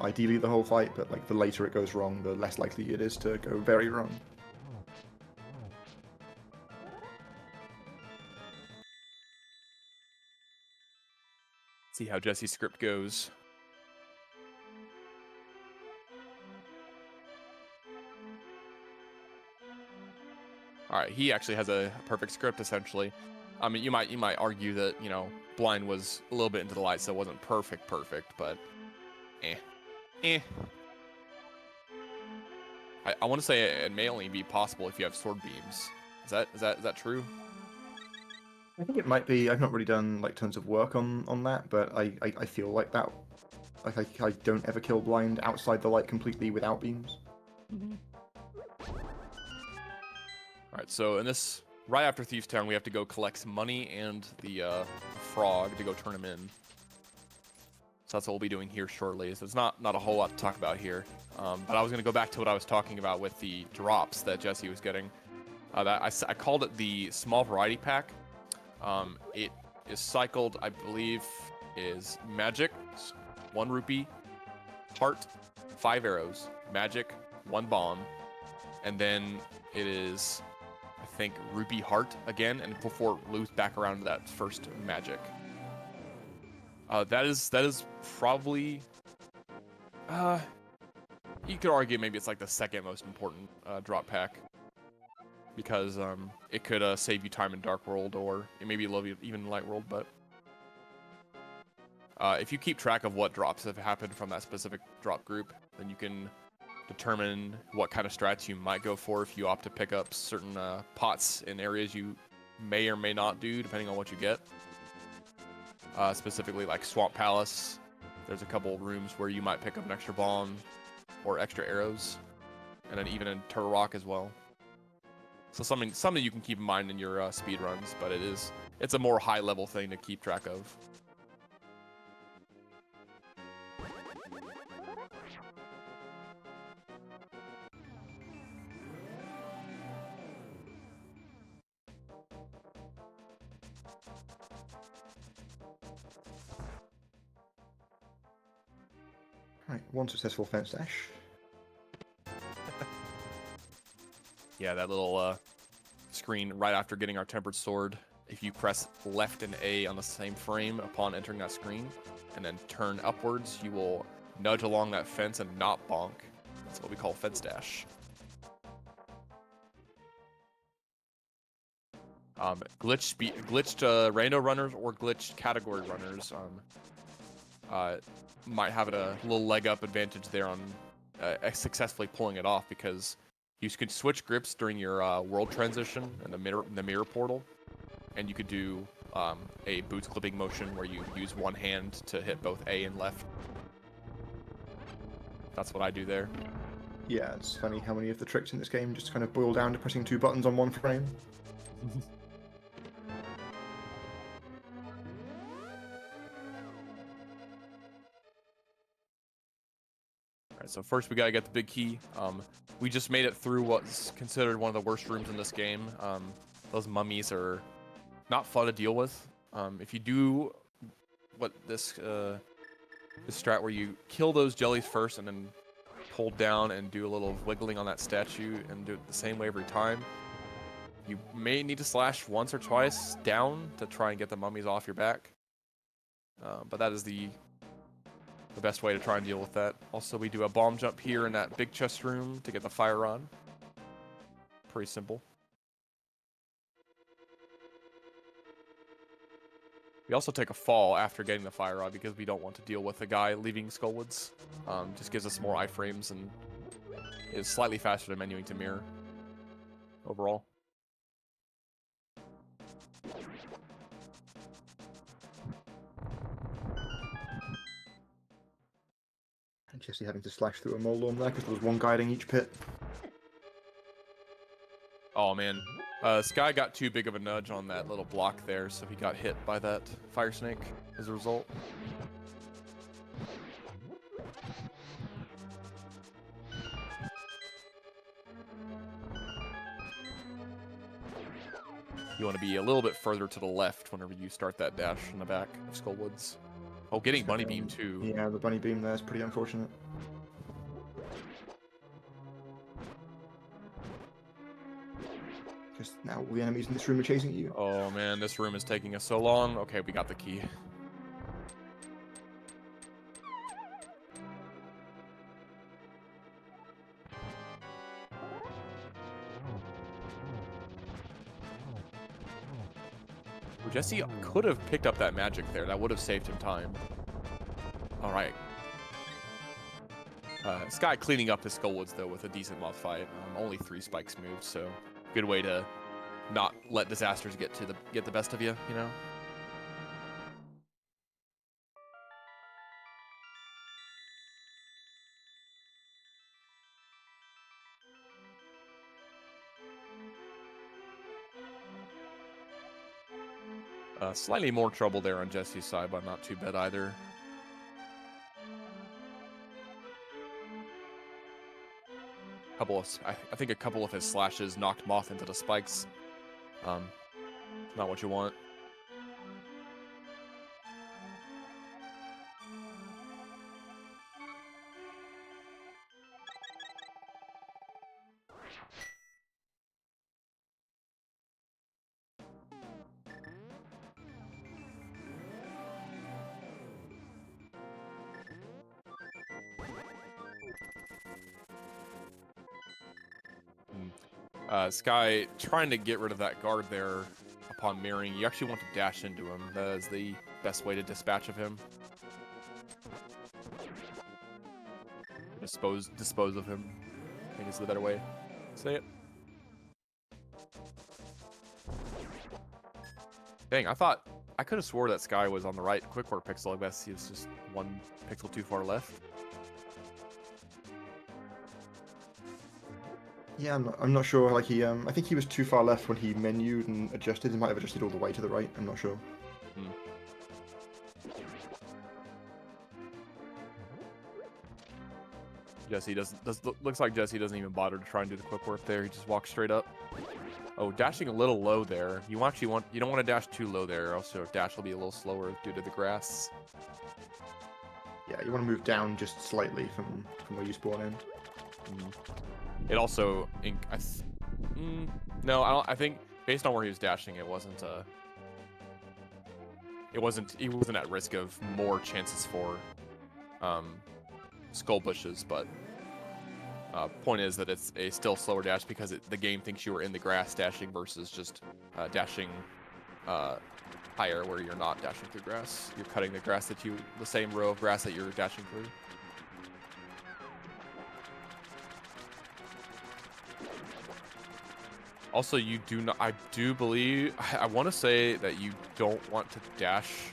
Ideally, the whole fight, but like the later it goes wrong, the less likely it is to go very wrong. See how Jesse's script goes. All right, he actually has a perfect script essentially. I mean, you might argue that, you know, blind was a little bit into the light, so it wasn't perfect, but eh. I want to say it may only be possible if you have sword beams. Is that true? I think it might be. I've not really done like tons of work on that, but I feel like that. Like I don't ever kill blind outside the light completely without beams. All right, so in this, right after Thieves Town, we have to go collect some money and the frog to go turn him in. So that's what we'll be doing here shortly. So it's not a whole lot to talk about here. But I was going to go back to what I was talking about with the drops that Jesse was getting. I called it the small variety pack. It is cycled, I believe, is magic, 1 rupee, heart, 5 arrows, magic, 1 bomb, and then it is, I think, rupee heart again, and before it loops back around to that first magic. That is probably, you could argue maybe it's like the second most important drop pack, because it could save you time in Dark World, or it maybe even in Light World. But if you keep track of what drops have happened from that specific drop group, then you can determine what kind of strats you might go for if you opt to pick up certain pots in areas you may or may not do, depending on what you get. Specifically like Swamp Palace, there's a couple rooms where you might pick up an extra bomb or extra arrows, and then even in Turtle Rock as well. So something you can keep in mind in your speed runs, but it's a more high level thing to keep track of. Right, 1 successful fence dash. Yeah, that little screen right after getting our Tempered Sword. If you press left and A on the same frame upon entering that screen, and then turn upwards, you will nudge along that fence and not bonk. That's what we call fence dash. Glitched rando runners or glitched category runners might have a little leg up advantage there on successfully pulling it off, because you could switch grips during your world transition and the mirror portal, and you could do a boots clipping motion where you use one hand to hit both A and left. That's what I do there. Yeah, it's funny how many of the tricks in this game just kind of boil down to pressing 2 buttons on 1 frame. Alright, so first we gotta get the big key. We just made it through what's considered one of the worst rooms in this game. Those mummies are not fun to deal with. If you do what this strat where you kill those jellies first and then hold down and do a little wiggling on that statue and do it the same way every time, you may need to slash once or twice down to try and get the mummies off your back. But that is the best way to try and deal with that. Also, we do a bomb jump here in that big chest room to get the fire on. Pretty simple. We also take a fall after getting the fire rod because we don't want to deal with the guy leaving Skullwoods. Just gives us more iframes and is slightly faster than menuing to mirror overall. Jesse having to slash through a Molorn there because there was one guiding each pit. Oh man, Sky got too big of a nudge on that little block there, so he got hit by that fire snake as a result. You want to be a little bit further to the left whenever you start that dash in the back of Skullwoods. Oh, getting Bunny Beam too. Yeah, the Bunny Beam there is pretty unfortunate. Because now all the enemies in this room are chasing you. Oh man, this room is taking us so long. Okay, we got the key. Jesse could have picked up that magic there. That would have saved him time. All right. Sky cleaning up his Skullwoods, though, with a decent moth fight. Only 3 spikes moved, so good way to not let disasters get the best of you, you know? Slightly more trouble there on Jesse's side, but not too bad either. I think a couple of his slashes knocked Moth into the spikes. Not what you want. Sky trying to get rid of that guard there upon mirroring. You actually want to dash into him. That is the best way to dispatch of him. Dispose of him, I think is the better way to say it. Dang, I could have swore that Sky was on the right quick work pixel. I guess he was just 1 pixel too far left. Yeah, I'm not sure. Like I think he was too far left when he menued and adjusted. He might have adjusted all the way to the right. I'm not sure. Jesse looks like Jesse doesn't even bother to try and do the quick work there. He just walks straight up. Oh, dashing a little low there. You don't want to dash too low there, or else your dash will be a little slower due to the grass. Yeah, you want to move down just slightly from where you spawn in. It also, no, I think based on where he was dashing, he wasn't at risk of more chances for skull bushes, but point is that it's a still slower dash because the game thinks you were in the grass dashing versus just dashing higher where you're not dashing through grass. You're cutting the same row of grass that you're dashing through. Also, you do not. I do believe. I want to say that you don't want to dash.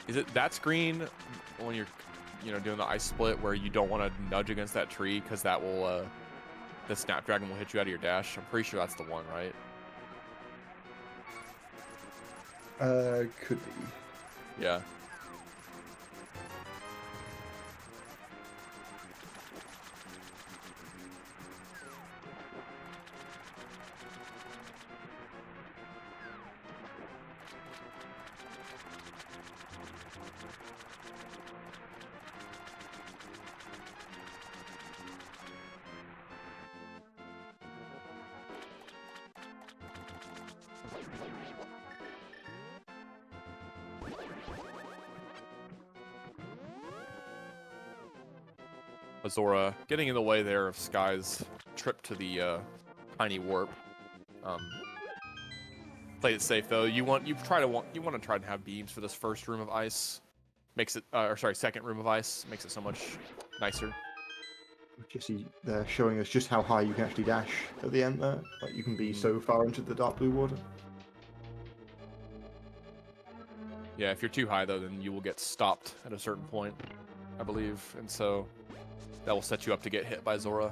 Is it that screen when you're doing the ice split where you don't want to nudge against that tree because that will the Snapdragon will hit you out of your dash? I'm pretty sure that's the one, right? Could be. Yeah. Azora getting in the way there of Sky's trip to the tiny warp. Play it safe though. You want to try and have beams for this first room of ice. Makes it, second room of ice makes it so much nicer. Jesse, they're showing us just how high you can actually dash at the end there. Like you can be so far into the dark blue water. Yeah, if you're too high though, then you will get stopped at a certain point, I believe, and so that will set you up to get hit by Zora.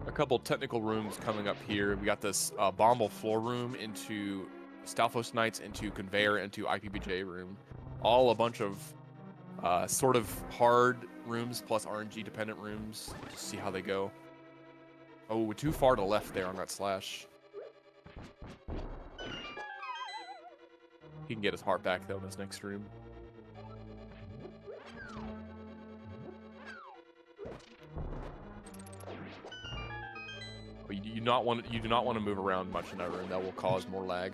A couple technical rooms coming up here. We got this Bomble floor room into Stalfos Knights, into Conveyor, into IPBJ room. All a bunch of sort of hard rooms plus RNG dependent rooms. Just see how they go. Oh, we're too far to the left there on that slash. He can get his heart back though in his next room. You do not want to move around much in that room. That will cause more lag.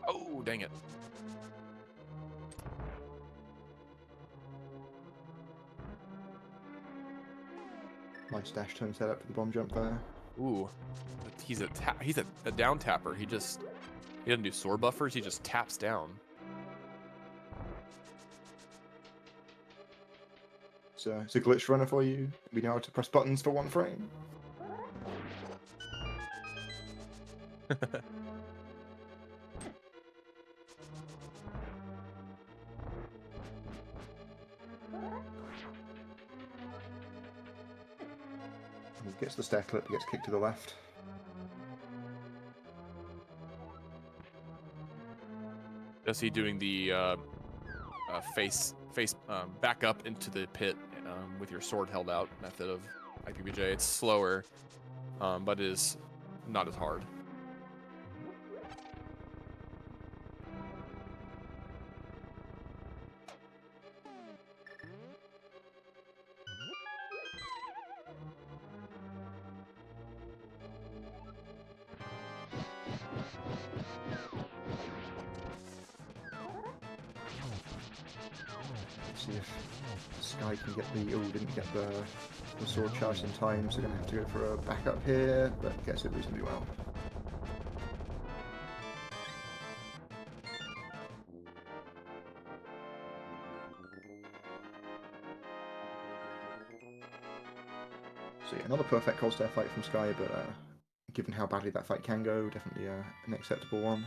Oh, dang it. Nice dash turn set up for the bomb jump there. Ooh, he's a down tapper. He doesn't do sword buffers. He just taps down. So it's a glitch runner for you. We know how to press buttons for 1 frame. He gets the stair clip, he gets kicked to the left. Jesse doing the face back up into the pit with your sword held out method of IPBJ. It's slower, but it is not as hard. See if Sky can get the... Oh, didn't get the sword charged in time, so going to have to go for a backup here, but gets it reasonably well. So yeah, another perfect cold stair fight from Sky, but given how badly that fight can go, definitely an acceptable one.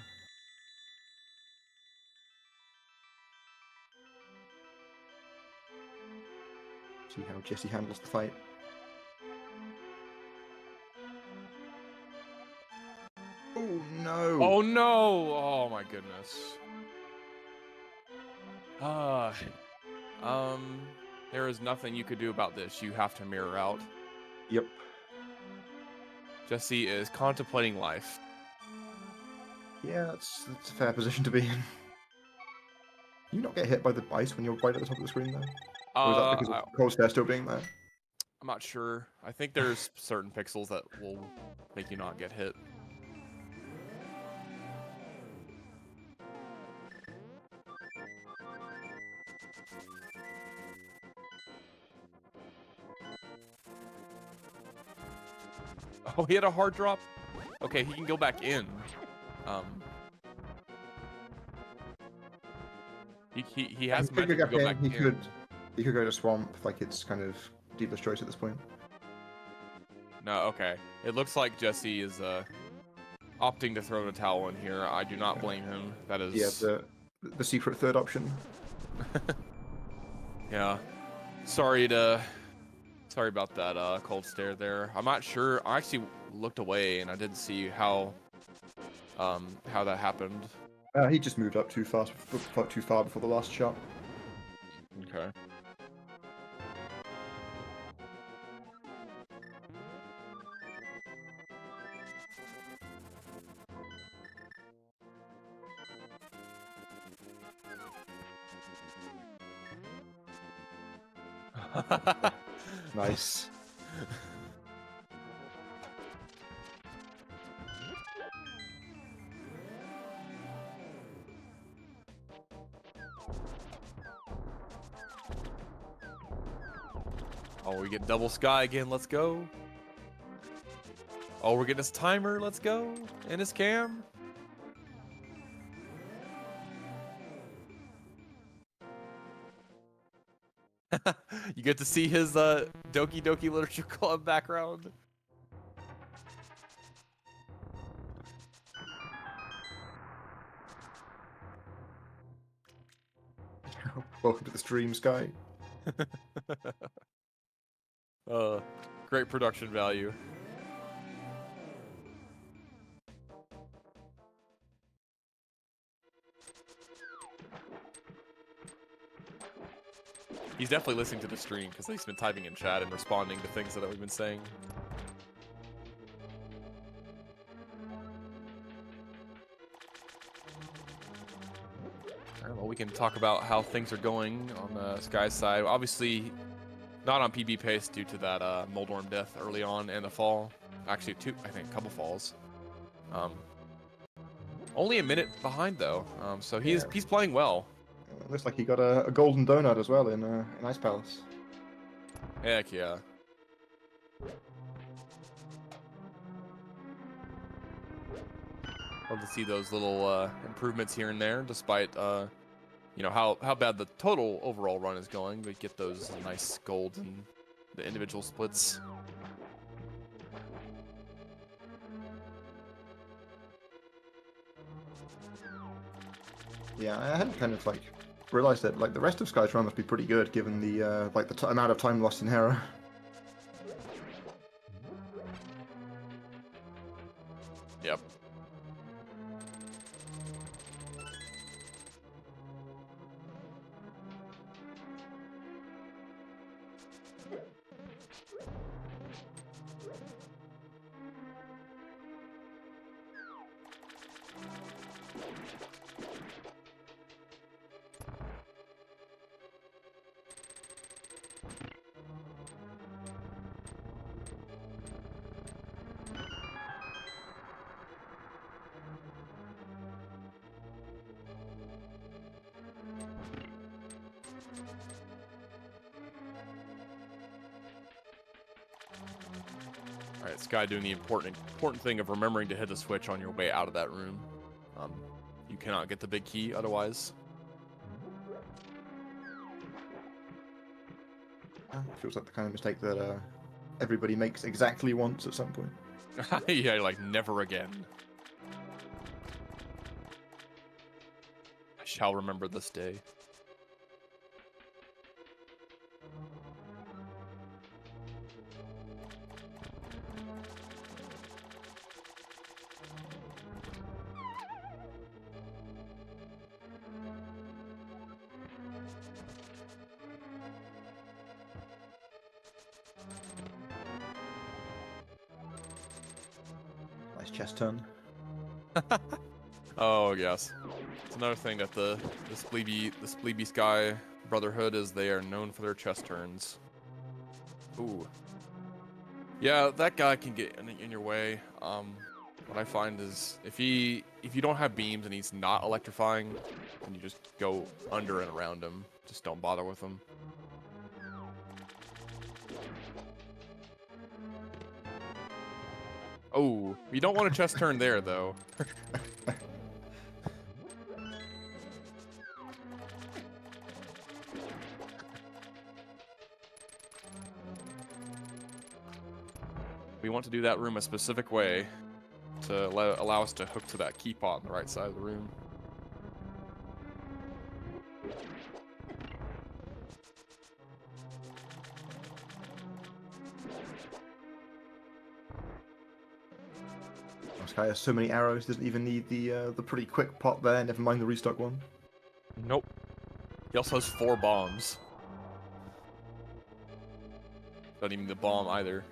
See how Jesse handles the fight. Oh no! Oh no! Oh my goodness. There is nothing you could do about this. You have to mirror out. Yep. Jesse is contemplating life. Yeah, that's a fair position to be in. You not get hit by the ice when you're right at the top of the screen, though? Or is that because of cold stair still being there? I'm not sure. I think there's certain pixels that will make you not get hit. Oh, he had a hard drop? Okay, he can go back in. He has magic to go back in. He could go to swamp, like it's kind of dealer's choice at this point. No, okay. It looks like Jesse is opting to throw the towel in here. I do not blame him. That is... Yeah, the secret third option. Yeah. Sorry about that cold stare there. I'm not sure. I actually looked away and I didn't see how that happened. He just moved up too far before the last shot. Okay. Nice. Oh, we get double Sky again. Let's go. Oh, we're getting his timer. Let's go. And his cam. You get to see his Doki Doki Literature Club background. Welcome to the stream, Sky. Great production value. He's definitely listening to the stream because he's been typing in chat and responding to things that we've been saying. All right, well, we can talk about how things are going on the Sky's side. Obviously, not on PB pace due to that Moldorm death early on and the fall. Actually, I think a couple falls. Only a minute behind though, so he's playing well. Looks like he got a golden donut as well in Ice Palace. Heck yeah. Love to see those little improvements here and there, despite you know how bad the total overall run is going. But get those nice gold in the individual splits. Yeah, I hadn't kind of like realized that like the rest of Sky's run must be pretty good given the like the amount of time lost in Hera. Yep. Alright, Sky doing the important thing of remembering to hit the switch on your way out of that room. You cannot get the big key otherwise. Feels like the kind of mistake that everybody makes exactly once at some point. Yeah, like never again. I shall remember this day. Nice chest turn. Oh yes, it's another thing that the Spleeby Sky Brotherhood is. They are known for their chest turns. Ooh. Yeah, that guy can get in your way. What I find is if you don't have beams and he's not electrifying, then you just go under and around him. Just don't bother with him. Oh, you don't want a chest turn there though. We want to do that room a specific way to allow us to hook to that key pot on the right side of the room. This guy has so many arrows, doesn't even need the pretty quick pot there, never mind the restock one. Nope. He also has 4 bombs. Not even the bomb either.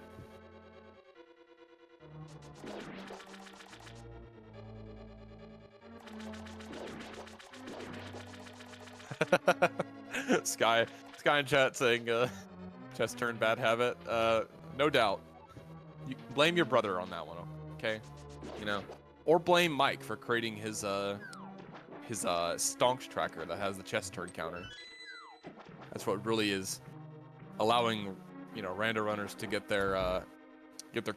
Sky in chat saying chest turn bad habit. No doubt. You blame your brother on that one, okay? You know, or blame Mike for creating his stonks tracker that has the chest turn counter. That's what really is allowing, you know, rando runners to get their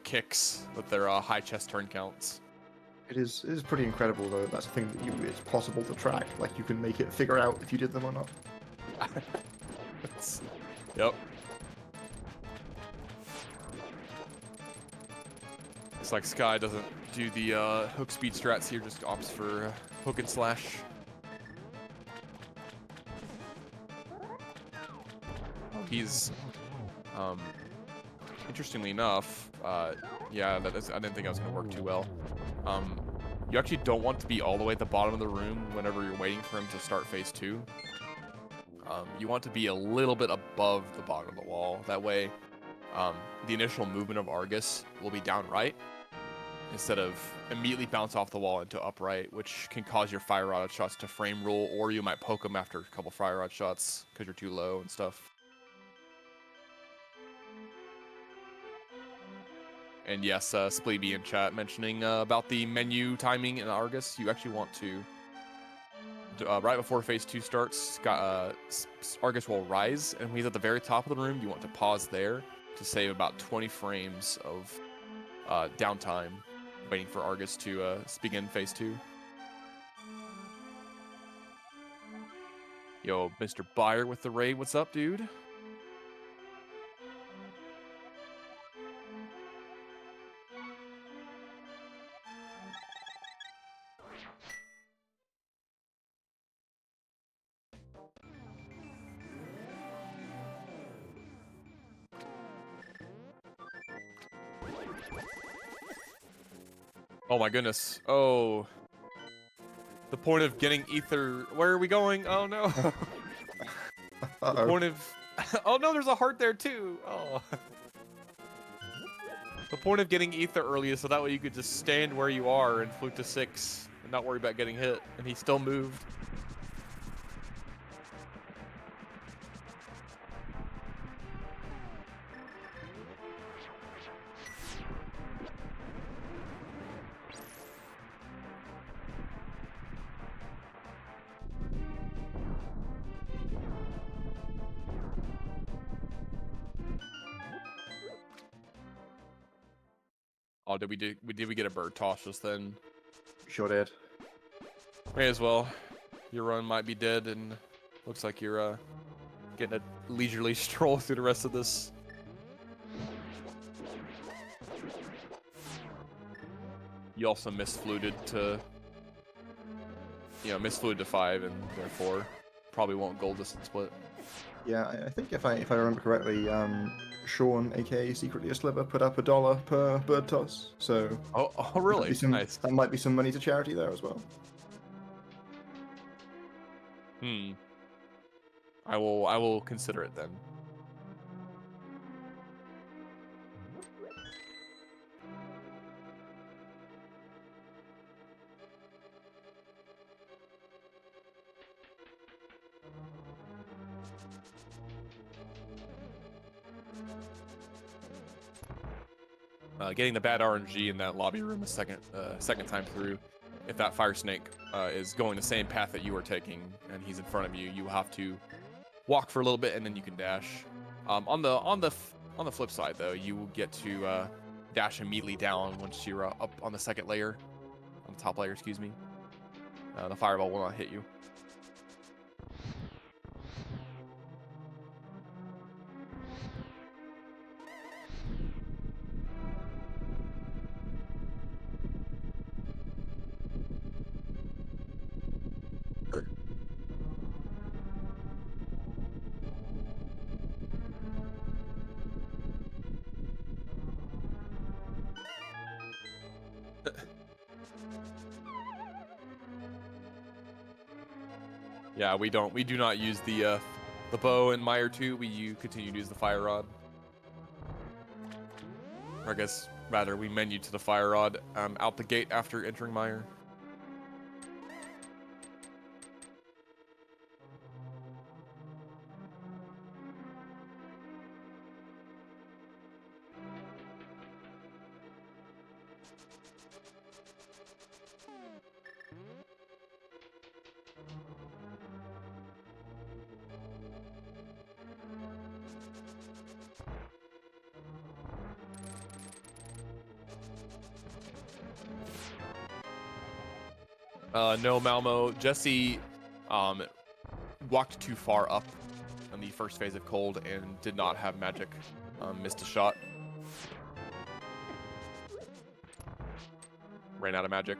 kicks with their high chest turn counts. It is pretty incredible though. That's a thing that it's possible to track. Like you can make it figure out if you did them or not. Yep. It's like Sky doesn't do the hook speed strats here, just opts for hook and slash. He's, interestingly enough, yeah, I didn't think I was going to work too well. You actually don't want to be all the way at the bottom of the room whenever you're waiting for him to start phase 2. You want to be a little bit above the bottom of the wall. That way, the initial movement of Argus will be down right instead of immediately bounce off the wall into upright, which can cause your fire rod shots to frame roll, or you might poke them after a couple fire rod shots because you're too low and stuff. And yes, Spleeby in chat mentioning about the menu timing in Argus. You actually want to, right before phase 2 starts, Argus will rise, and when he's at the very top of the room, you want to pause there to save about 20 frames of downtime, waiting for Argus to begin phase 2. Yo, Mr. Buyer with the raid, what's up, dude? Oh my goodness. Oh. The point of getting ether. Where are we going? Oh no. The point of. Oh no, there's a heart there too. Oh. The point of getting ether early is so that way you could just stand where you are and fluke to 6 and not worry about getting hit. And he still moved. Oh, did we get a bird toss just then? Sure did. May as well. Your run might be dead, and looks like you're getting a leisurely stroll through the rest of this. You also misfluted to, misfluted to 5, and therefore probably won't gold this split. Yeah, I think if I remember correctly, Sean, aka Secretly a Sliver, put up $1 per bird toss. So Oh, really? Nice. That might be some money to charity there as well. I will consider it then. Getting the bad RNG in that lobby room a second time through, if that fire snake is going the same path that you are taking and he's in front of you, you have to walk for a little bit and then you can dash. On the flip side though, you will get to dash immediately down once you're up on the second layer, on the top layer, excuse me. The fireball will not hit you. Yeah, we do not use the bow in Mire 2. We continue to use the fire rod. Or I guess rather we menu to the fire rod out the gate after entering Mire. No, Malmo. Jesse walked too far up the first phase of cold and did not have magic. Missed a shot. Ran out of magic.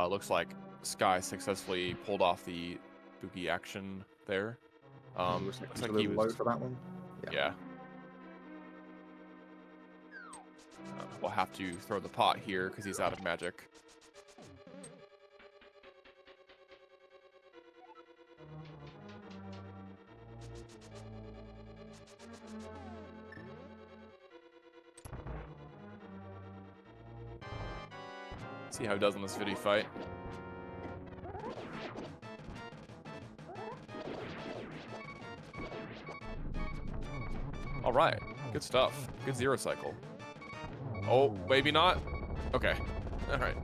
Looks like Sky successfully pulled off the spooky action there. Looks Looks like like a he little was. low for that one. Yeah. We'll have to throw the pot here because he's out of magic. See how he does in this video fight. All right, good stuff. Good zero cycle. Oh, maybe not. Okay. All right.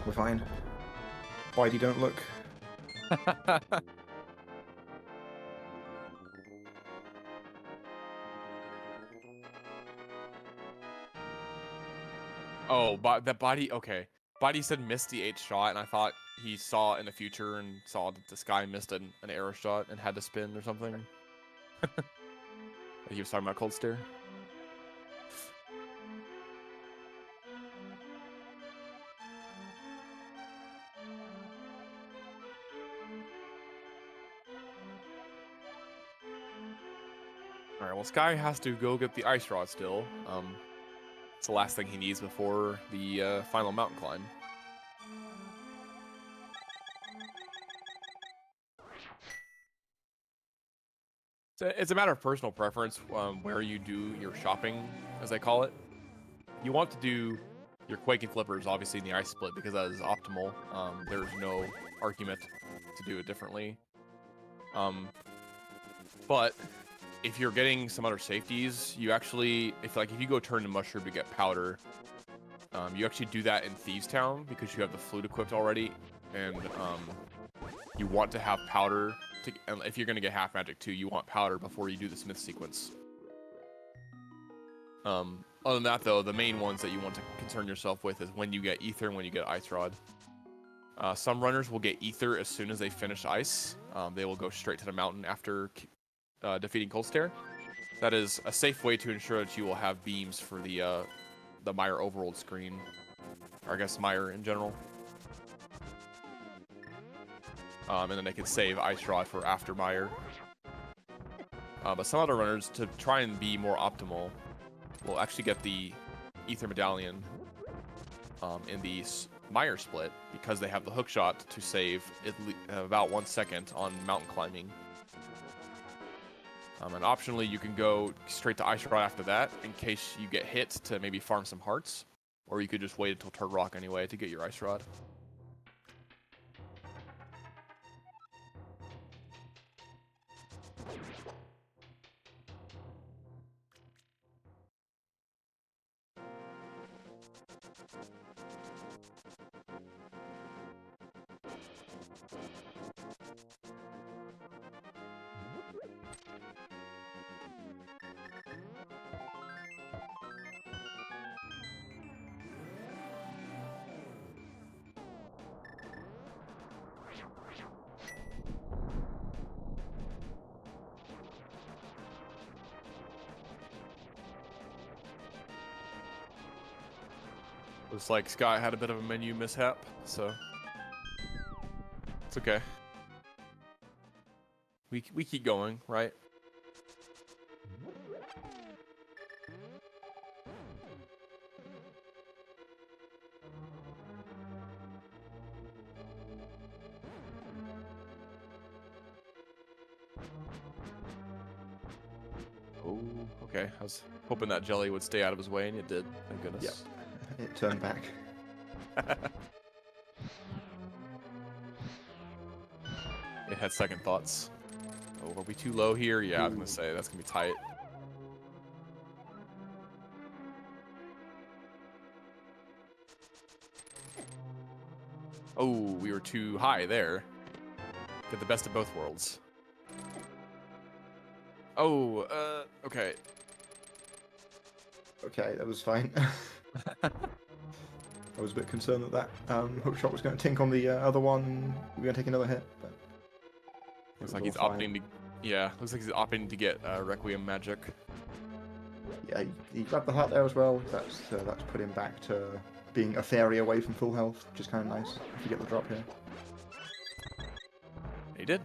We're fine. Whitey, don't look. Oh, but that body. Okay, body said missed the 8th shot, and I thought he saw in the future and saw that this guy missed an arrow shot and had to spin or something. He was talking about cold stare. All right. Well, Sky has to go get the ice rod still. It's the last thing he needs before the final mountain climb. So it's a matter of personal preference where you do your shopping, as I call it. You want to do your Quake and Flippers, obviously, in the ice split because that is optimal. There's no argument to do it differently. But if you're getting some other safeties, you actually, if you go turn to Mushroom to get powder, you actually do that in Thieves Town because you have the flute equipped already, and you want to have powder. And if you're going to get half magic too, you want powder before you do the smith sequence. Other than that, though, the main ones that you want to concern yourself with is when you get ether and when you get ice rod. Some runners will get ether as soon as they finish ice. They will go straight to the mountain after defeating cold stare. That is a safe way to ensure that you will have beams for the Mire overworld screen, or I guess Mire in general. And then they can save Ice Rod for after Mire. But some other runners, to try and be more optimal, will actually get the Ether Medallion in the Mire split because they have the hook shot to save about 1 second on mountain climbing. And optionally, you can go straight to Ice Rod after that in case you get hit to maybe farm some hearts. Or you could just wait until Turd Rock anyway to get your Ice Rod. Looks like Sky had a bit of a menu mishap, so it's okay. We keep going, right? Oh, Okay, I was hoping that jelly would stay out of his way, and it did. Thank goodness. It turned back. It had second thoughts. Oh, are we too low here? Yeah, I was gonna say that's gonna be tight. Oh, we were too high there. Get the best of both worlds. Oh, okay. Okay, that was fine. I was a bit concerned that hook shot was going to tink on the other one. We were going to take another hit, but Looks like he's opting to. Yeah, looks like he's opting to get Requiem magic. Yeah, he grabbed the heart there as well. That's put him back to being a fairy away from full health, which is kind of nice if you get the drop here. He did.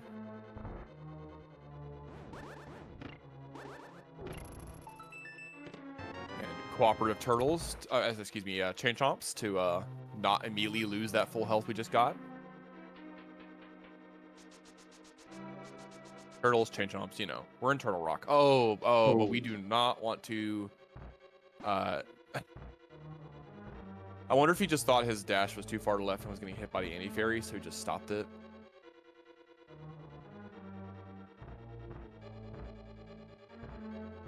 And cooperative turtles, excuse me, chain chomps to not immediately lose that full health we just got. Turtles, chain chomps, you know, we're in Turtle Rock. Oh, but we do not want to. I wonder if he just thought his dash was too far to left and was getting hit by the anti-fairy, so he just stopped it.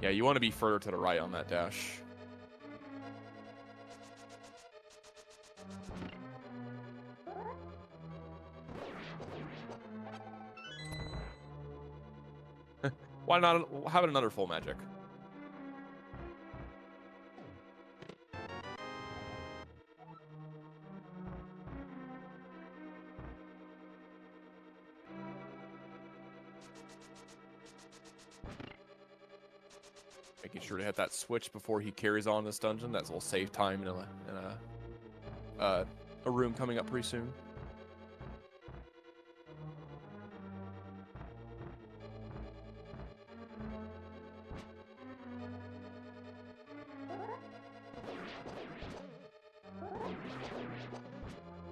Yeah, you want to be further to the right on that dash. Why not have another full magic? Making sure to hit that switch before he carries on this dungeon. That will save time in a room coming up pretty soon.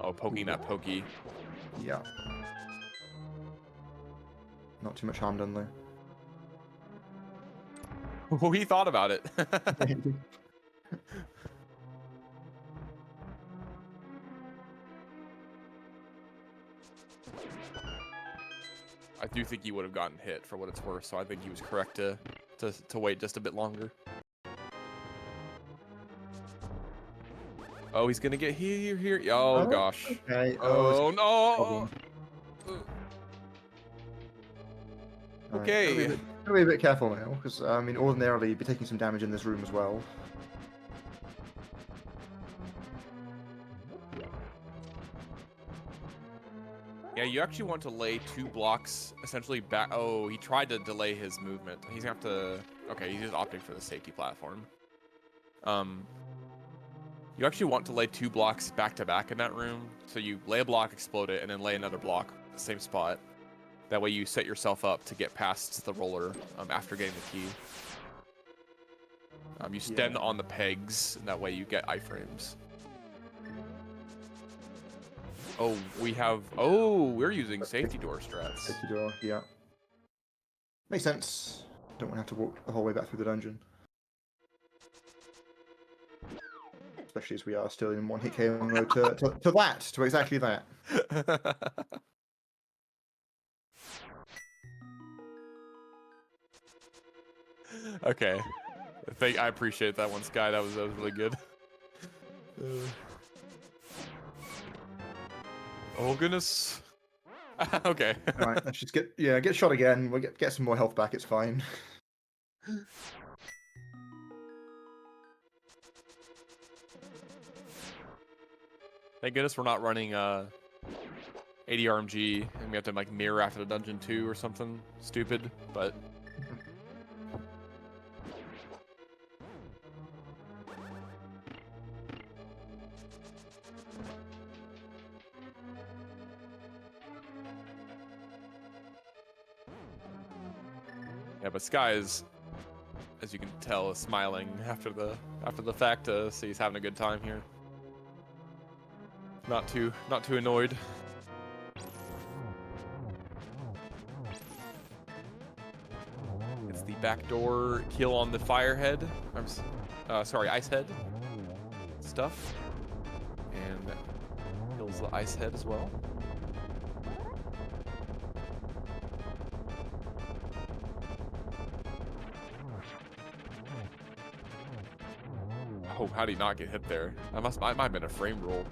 Oh, poking that pokey. Yeah. Not too much harm done though. Oh, he thought about it. I do think he would have gotten hit for what it's worth, so I think he was correct to wait just a bit longer. Oh, he's gonna get here. Oh, gosh. Okay. Oh, no. Okay. Gotta be a bit careful now, because I mean, ordinarily you'd be taking some damage in this room as well. Yeah, you actually want to lay 2 blocks essentially back. Oh, he tried to delay his movement. He's gonna have to. Okay, he's just opting for the safety platform. You actually want to lay 2 blocks back to back in that room. So you lay a block, explode it, and then lay another block at the same spot. That way you set yourself up to get past the roller after getting the key. You stand on the pegs, and that way you get iframes. Oh, we're using safety door strats. Safety door, yeah. Makes sense. Don't want to have to walk the whole way back through the dungeon. Especially as we are still in 1-hit KO mode to exactly that. Okay. I appreciate that one, Sky. That was really good. Oh goodness. Okay. All right, let's just get shot again. We'll get some more health back. It's fine. Thank goodness we're not running 80 RMG and we have to like mirror after the dungeon 2 or something stupid, but yeah, but Sky is, as you can tell, is smiling after the fact, so he's having a good time here. Not too annoyed. the backdoor kill on the firehead. Sorry, ice head stuff. And that kills the ice head as well. Oh, how did he not get hit there? I might have been a frame roll.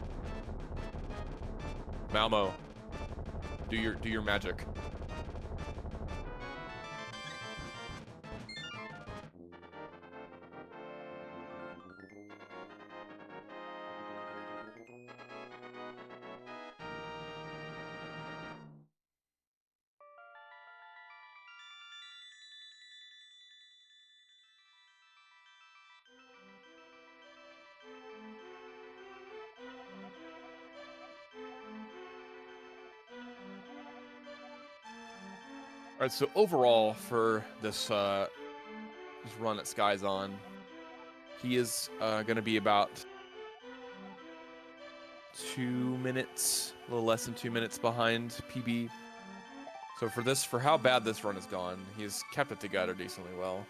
Malmo, do your magic. All right, so overall for this this run that Sky's on, he is going to be about 2 minutes, a little less than 2 minutes behind PB. So for how bad this run has gone, he's kept it together decently well.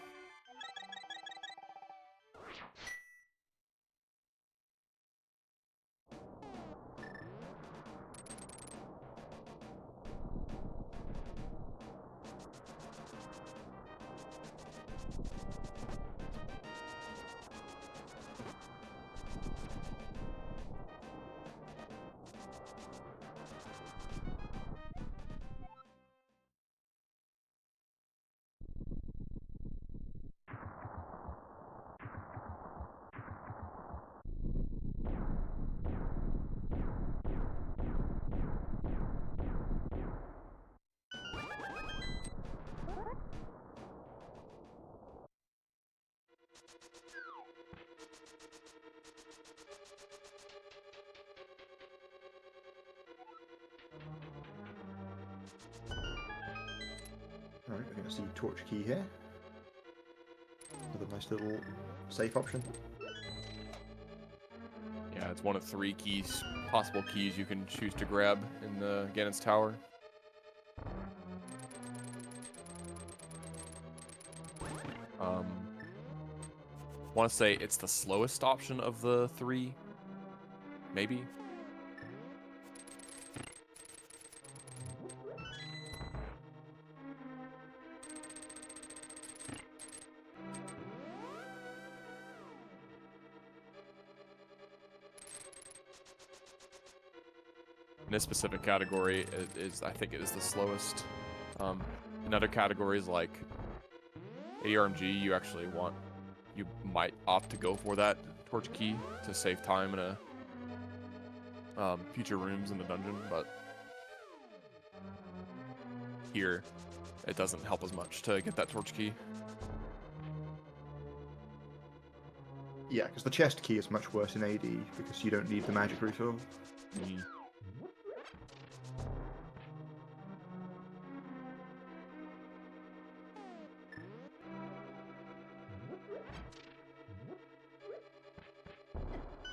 Alright, we're going to see torch key here. With a nice little safe option. Yeah, it's one of 3 possible keys you can choose to grab in the Ganon's Tower. Want to say it's the slowest option of the 3, maybe. In this specific category, I think it is the slowest. In other categories like ARMG, you might opt to go for that torch key to save time in a future rooms in the dungeon, but here it doesn't help as much to get that torch key. Yeah, because the chest key is much worse in AD because you don't need the magic refill. Mm.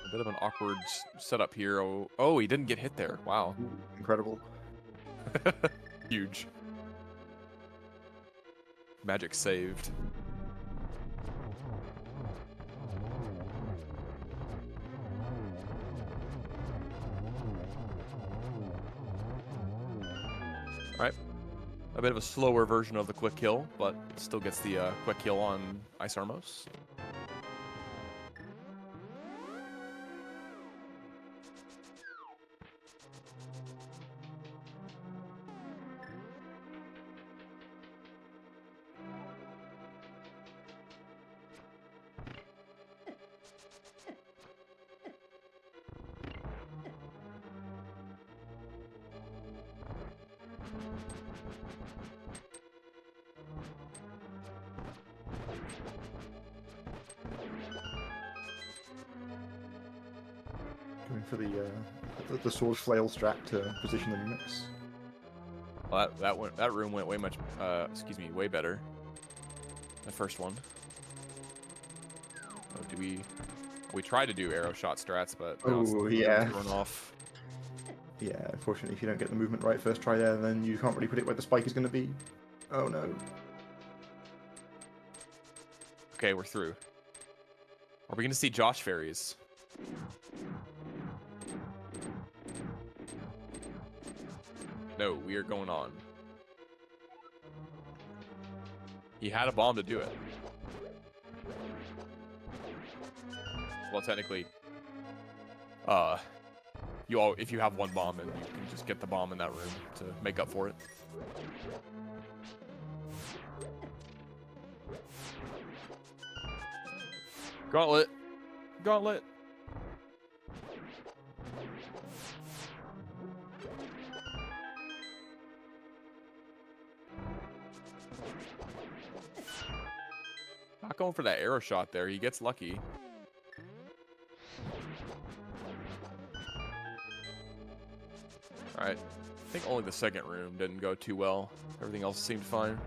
A bit of an awkward setup here. Oh, he didn't get hit there. Wow. Incredible. Huge. Magic saved. Alright. A bit of a slower version of the quick kill, but still gets the quick kill on Ice Armos. Going for the sword flail strat to position the units. Well, that room went way better. The first one. Oh, we tried to do arrow shot strats, but Oh yeah. run off. Yeah, unfortunately, if you don't get the movement right first try there, then you can't really predict where the spike is going to be. Oh no. Okay, we're through. Are we gonna see Josh fairies? No, we are going on. He had a bomb to do it. Well, technically, if you have one bomb, then you can just get the bomb in that room to make up for it. Gauntlet. Gauntlet. Not going for that arrow shot there. He gets lucky. Alright. I think only the second room didn't go too well. Everything else seemed fine.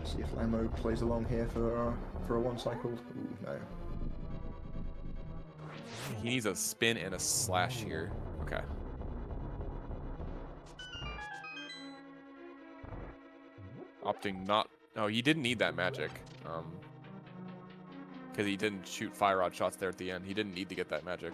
See if Lamo plays along here for a one cycle. Ooh, no. He needs a spin and a slash here. Okay. Opting not... Oh, he didn't need that magic. Because he didn't shoot fire rod shots there at the end. He didn't need to get that magic.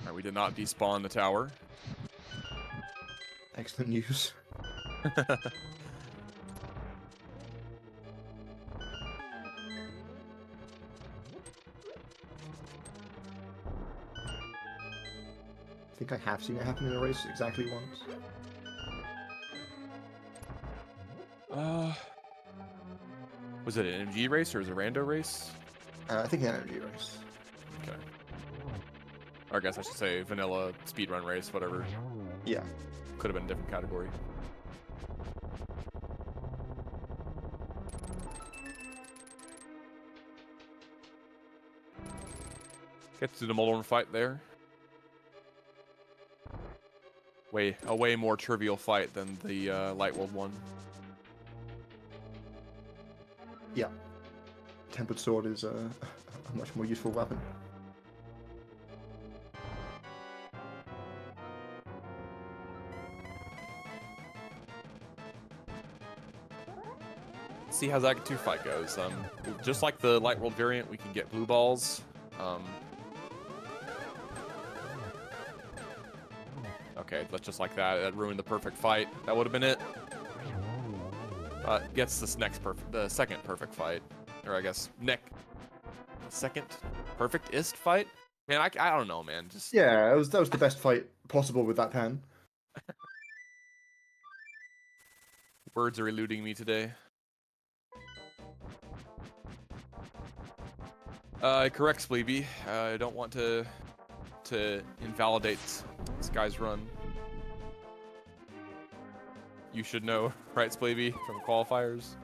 Alright, we did not despawn the tower. Excellent news. I think I have seen it happen in a race exactly once. Was it an NMG race or was it a rando race? I think an NMG race. Okay. Or I guess I should say vanilla speedrun race, whatever. Yeah. Could have been a different category. Gets to the Moldorm fight there. A way more trivial fight than the Light World one. Yeah. Tempered Sword is a much more useful weapon. See how Zagat 2 fight goes. Just like the Light World variant, we can get blue balls. Okay, that's just like that. That ruined the perfect fight. That would have been it. Gets this the second perfect fight, or I guess second perfectist fight. Man, I don't know, man. Just Yeah, that was the best fight possible with that pen. words are eluding me today. Correct, Spleeby. I don't want to invalidate this guy's run. You should know, right, Spleeby, from qualifiers?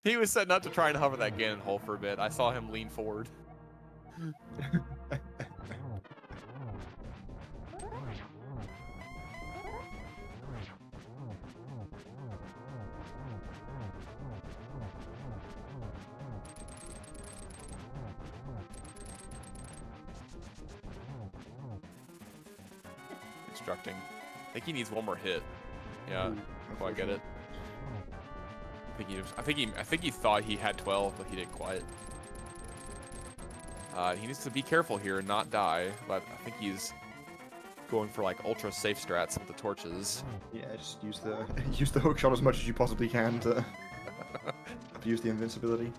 He was setting up to try and hover that Ganon hole for a bit. I saw him lean forward. Instructing. I think he needs one more hit. Yeah, oh, I get it. I think he thought he had 12, but he didn't quite. He needs to be careful here and not die, but I think he's going for like ultra safe strats with the torches. Yeah, just use the hook shot as much as you possibly can to abuse the invincibility.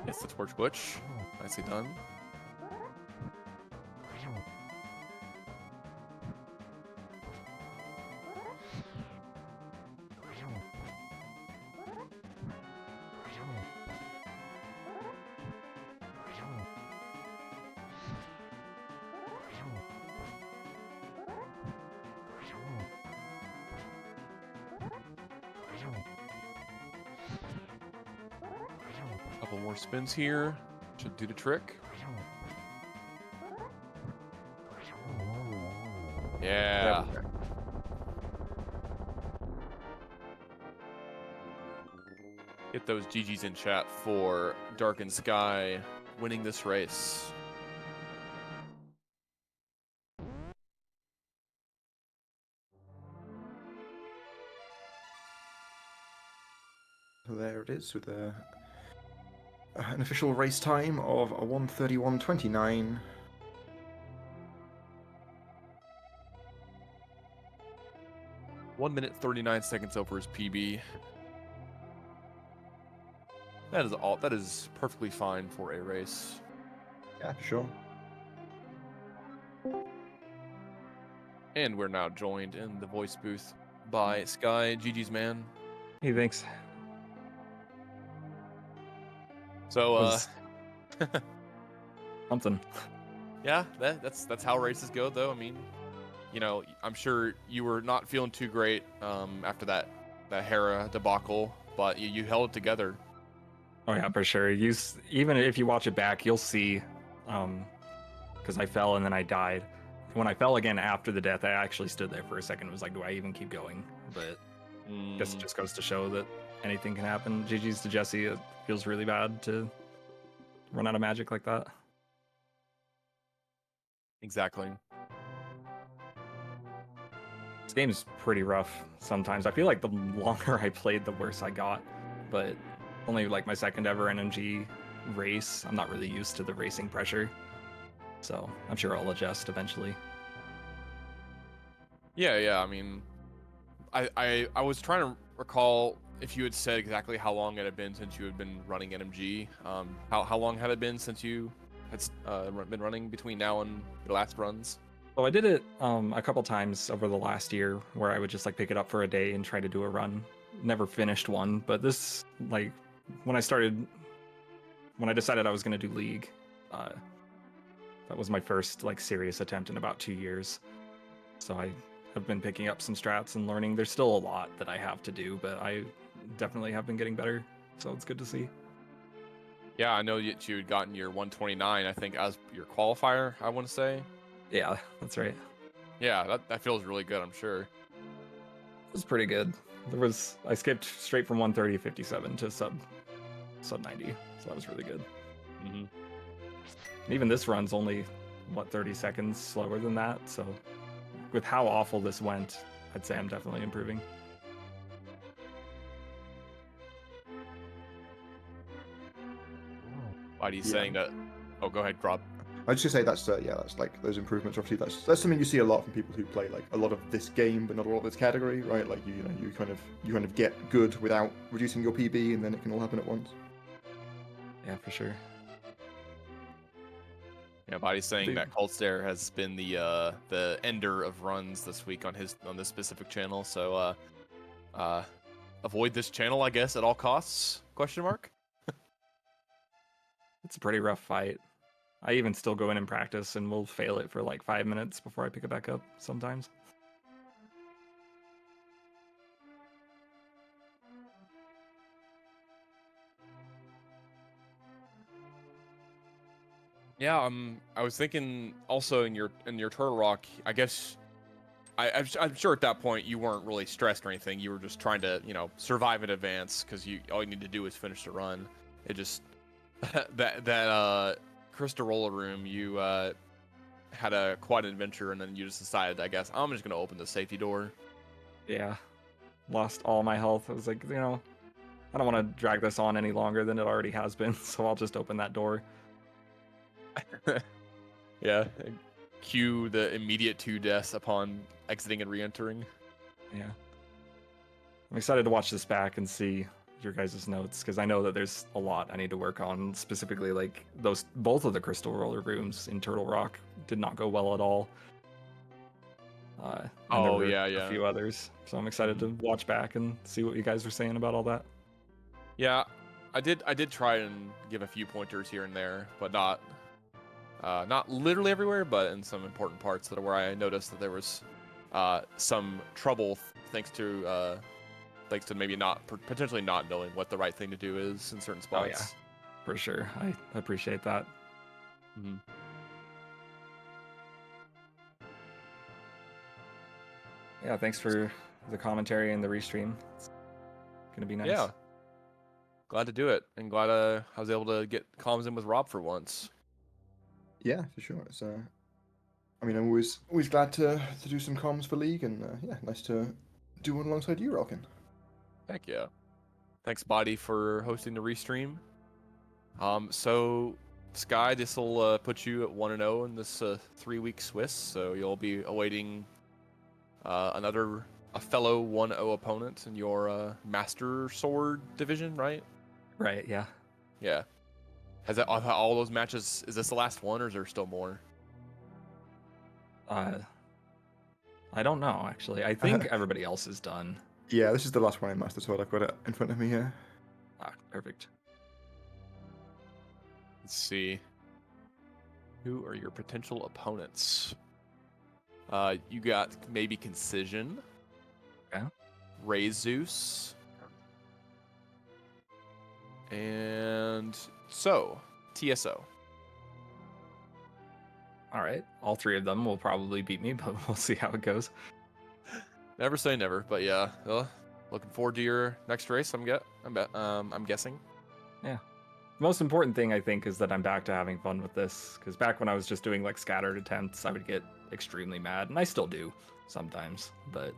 It's the torch glitch. Nicely done. Couple more spins here. Should do the trick. Yeah. Get those GGs in chat for DarkenedSky winning this race. So there it is with an official race time of a 1:31.29. One minute 39 seconds over his PB. That is perfectly fine for a race. Yeah, for sure. And we're now joined in the voice booth by Sky. GG's man. Hey, thanks. So Was something. yeah, that's how races go though. I mean, you know, I'm sure you were not feeling too great after that Hera debacle, but you held it together. Oh yeah, for sure. Even if you watch it back, you'll see, because I fell and then I died. When I fell again after the death, I actually stood there for a second. It was like, do I even keep going? But I guess it just goes to show that anything can happen. GG's to Jesse. It feels really bad to run out of magic like that. Exactly. This game's pretty rough sometimes. I feel like the longer I played, the worse I got. But only like my second ever NMG race. I'm not really used to the racing pressure. So I'm sure I'll adjust eventually. Yeah. I mean, I was trying to recall if you had said exactly how long it had been since you had been running NMG. How long had it been since you had been running between now and your last runs? So I did it a couple times over the last year where I would just like pick it up for a day and try to do a run. Never finished one, but this, like, when I decided I was going to do League, that was my first like serious attempt in about 2 years. So I have been picking up some strats and learning. There's still a lot that I have to do, but I definitely have been getting better. So it's good to see. Yeah, I know that you had gotten your 129, I think, as your qualifier, I want to say. Yeah, that's right. Yeah, that feels really good, I'm sure. It was pretty good. I skipped straight from 130.57 to sub 90, so that was really good. Mm-hmm. And even this run's only 30 seconds slower than that, so with how awful this went, I'd say I'm definitely improving. Why are you saying that? Oh, go ahead, Grob. I was just gonna say that's like those improvements. Obviously, that's something you see a lot from people who play like a lot of this game, but not a lot of this category, right? Like you kind of get good without reducing your PB, and then it can all happen at once. Yeah, for sure. Yeah, Body's saying that Cold Stare has been the ender of runs this week on this specific channel. So avoid this channel, I guess, at all costs? Question mark. It's a pretty rough fight. I even still go in and practice, and we'll fail it for like 5 minutes before I pick it back up sometimes. Yeah, I was thinking also in your Turtle Rock, I guess I'm sure at that point you weren't really stressed or anything. You were just trying to, survive in advance because all you need to do is finish the run. It just that Crystal Roller Room, you had quite an adventure, and then you just decided, I guess, I'm just gonna open the safety door. Yeah, lost all my health. I was like, I don't want to drag this on any longer than it already has been, so I'll just open that door. Yeah, cue the immediate 2 deaths upon exiting and re-entering. Yeah. I'm excited to watch this back and see your guys' notes because I know that there's a lot I need to work on. Specifically, like both of the crystal roller rooms in Turtle Rock did not go well at all. And there Oh, were yeah, a yeah. few others, so I'm excited to watch back and see what you guys were saying about all that. Yeah, I did try and give a few pointers here and there, but not literally everywhere, but in some important parts that where I noticed that there was some trouble thanks to maybe potentially not knowing what the right thing to do is in certain spots. Oh yeah, for sure. I appreciate that. Mm-hmm. Yeah, thanks for the commentary and the restream. It's gonna be nice. Yeah. Glad to do it, and glad I was able to get comms in with Rob for once. Yeah, for sure. It's I mean, I'm always glad to do some comms for League, and yeah, nice to do one alongside you, Rolkin. Heck yeah. Thanks, Body, for hosting the restream. So Sky, this will put you at 1-0 in this 3-week Swiss, so you'll be awaiting a fellow 1-0 opponent in your Master Sword division, right? Right. Yeah. Yeah. Has that all those matches? Is this the last one, or is there still more? I don't know actually. I think everybody else is done. Yeah, this is the last one in Master Sword. I've got it in front of me here. Ah, perfect. Let's see. Who are your potential opponents? You got maybe Concision. Okay. Ray Zeus. And TSO. All right. All three of them will probably beat me, but we'll see how it goes. Never say never, but yeah. Looking forward to your next race. I'm guessing. Yeah. The most important thing I think is that I'm back to having fun with this, because back when I was just doing like scattered attempts, I would get extremely mad, and I still do sometimes, but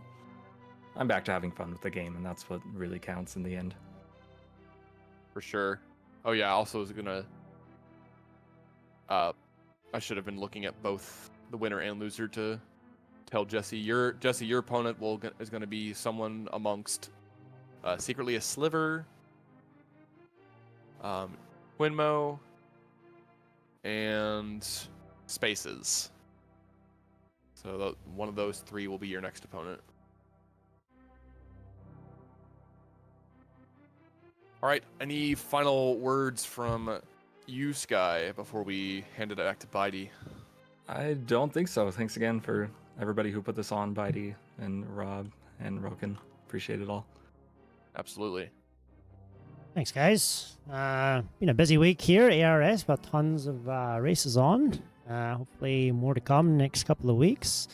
I'm back to having fun with the game, and that's what really counts in the end. For sure. Oh yeah, I also was gonna I should have been looking at both the winner and loser to tell Jesse your opponent is gonna be someone amongst secretly a Sliver, Quinmo, and Spaces. So one of those three will be your next opponent. All right, any final words from you, Sky, before we hand it back to Bidey? I don't think so. Thanks again for everybody who put this on, Bidey and Rob and Roken. Appreciate it all. Absolutely. Thanks, guys. Been a busy week here, ARS, but tons of races on. Hopefully more to come next couple of weeks.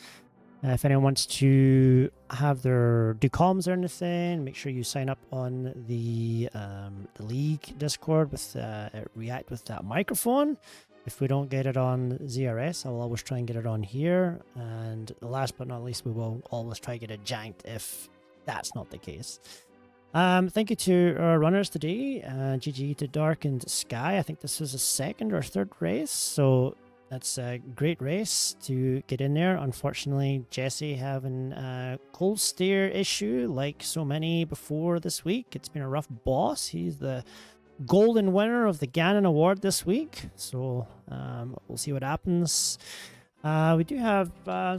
If anyone wants to have do comms or anything, make sure you sign up on the League Discord with React with that microphone. If we don't get it on ZRS, I will always try and get it on here. And last but not least, we will always try to get it janked if that's not the case. Thank you to our runners today. GG to DarkenedSky. I think this was a second or third race, so that's a great race to get in there. Unfortunately, Jesse having a cold steer issue like so many before this week. It's been a rough boss. He's the golden winner of the Gannon Award this week, so we'll see what happens. We do have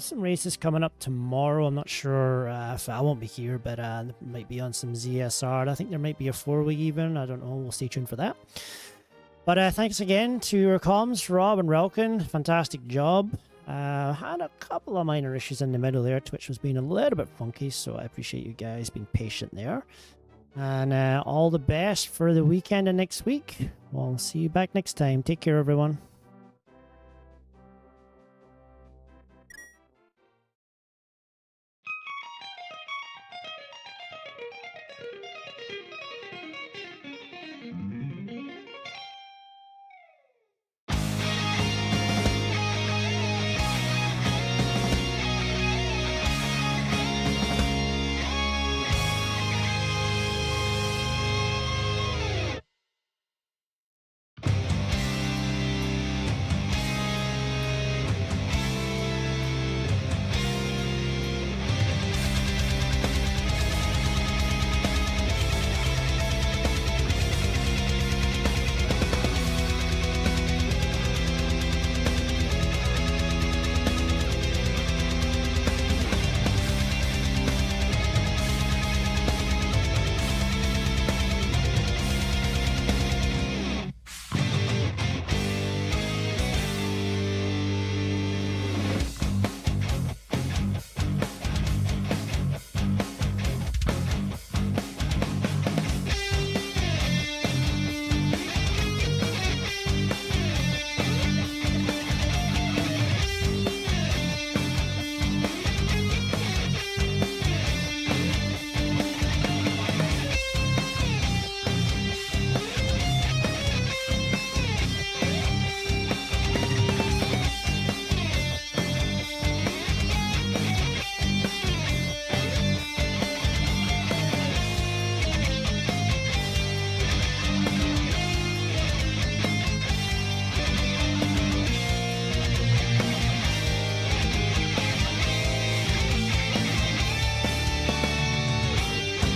some races coming up tomorrow. I'm not sure if I won't be here, but might be on some ZSR. I think there might be a 4-week even. I don't know. We'll stay tuned for that. But thanks again to your comms, Rob and Relkin. Fantastic job. Had a couple of minor issues in the middle there. Twitch was being a little bit funky, so I appreciate you guys being patient there. And all the best for the weekend and next week. We'll see you back next time. Take care, everyone.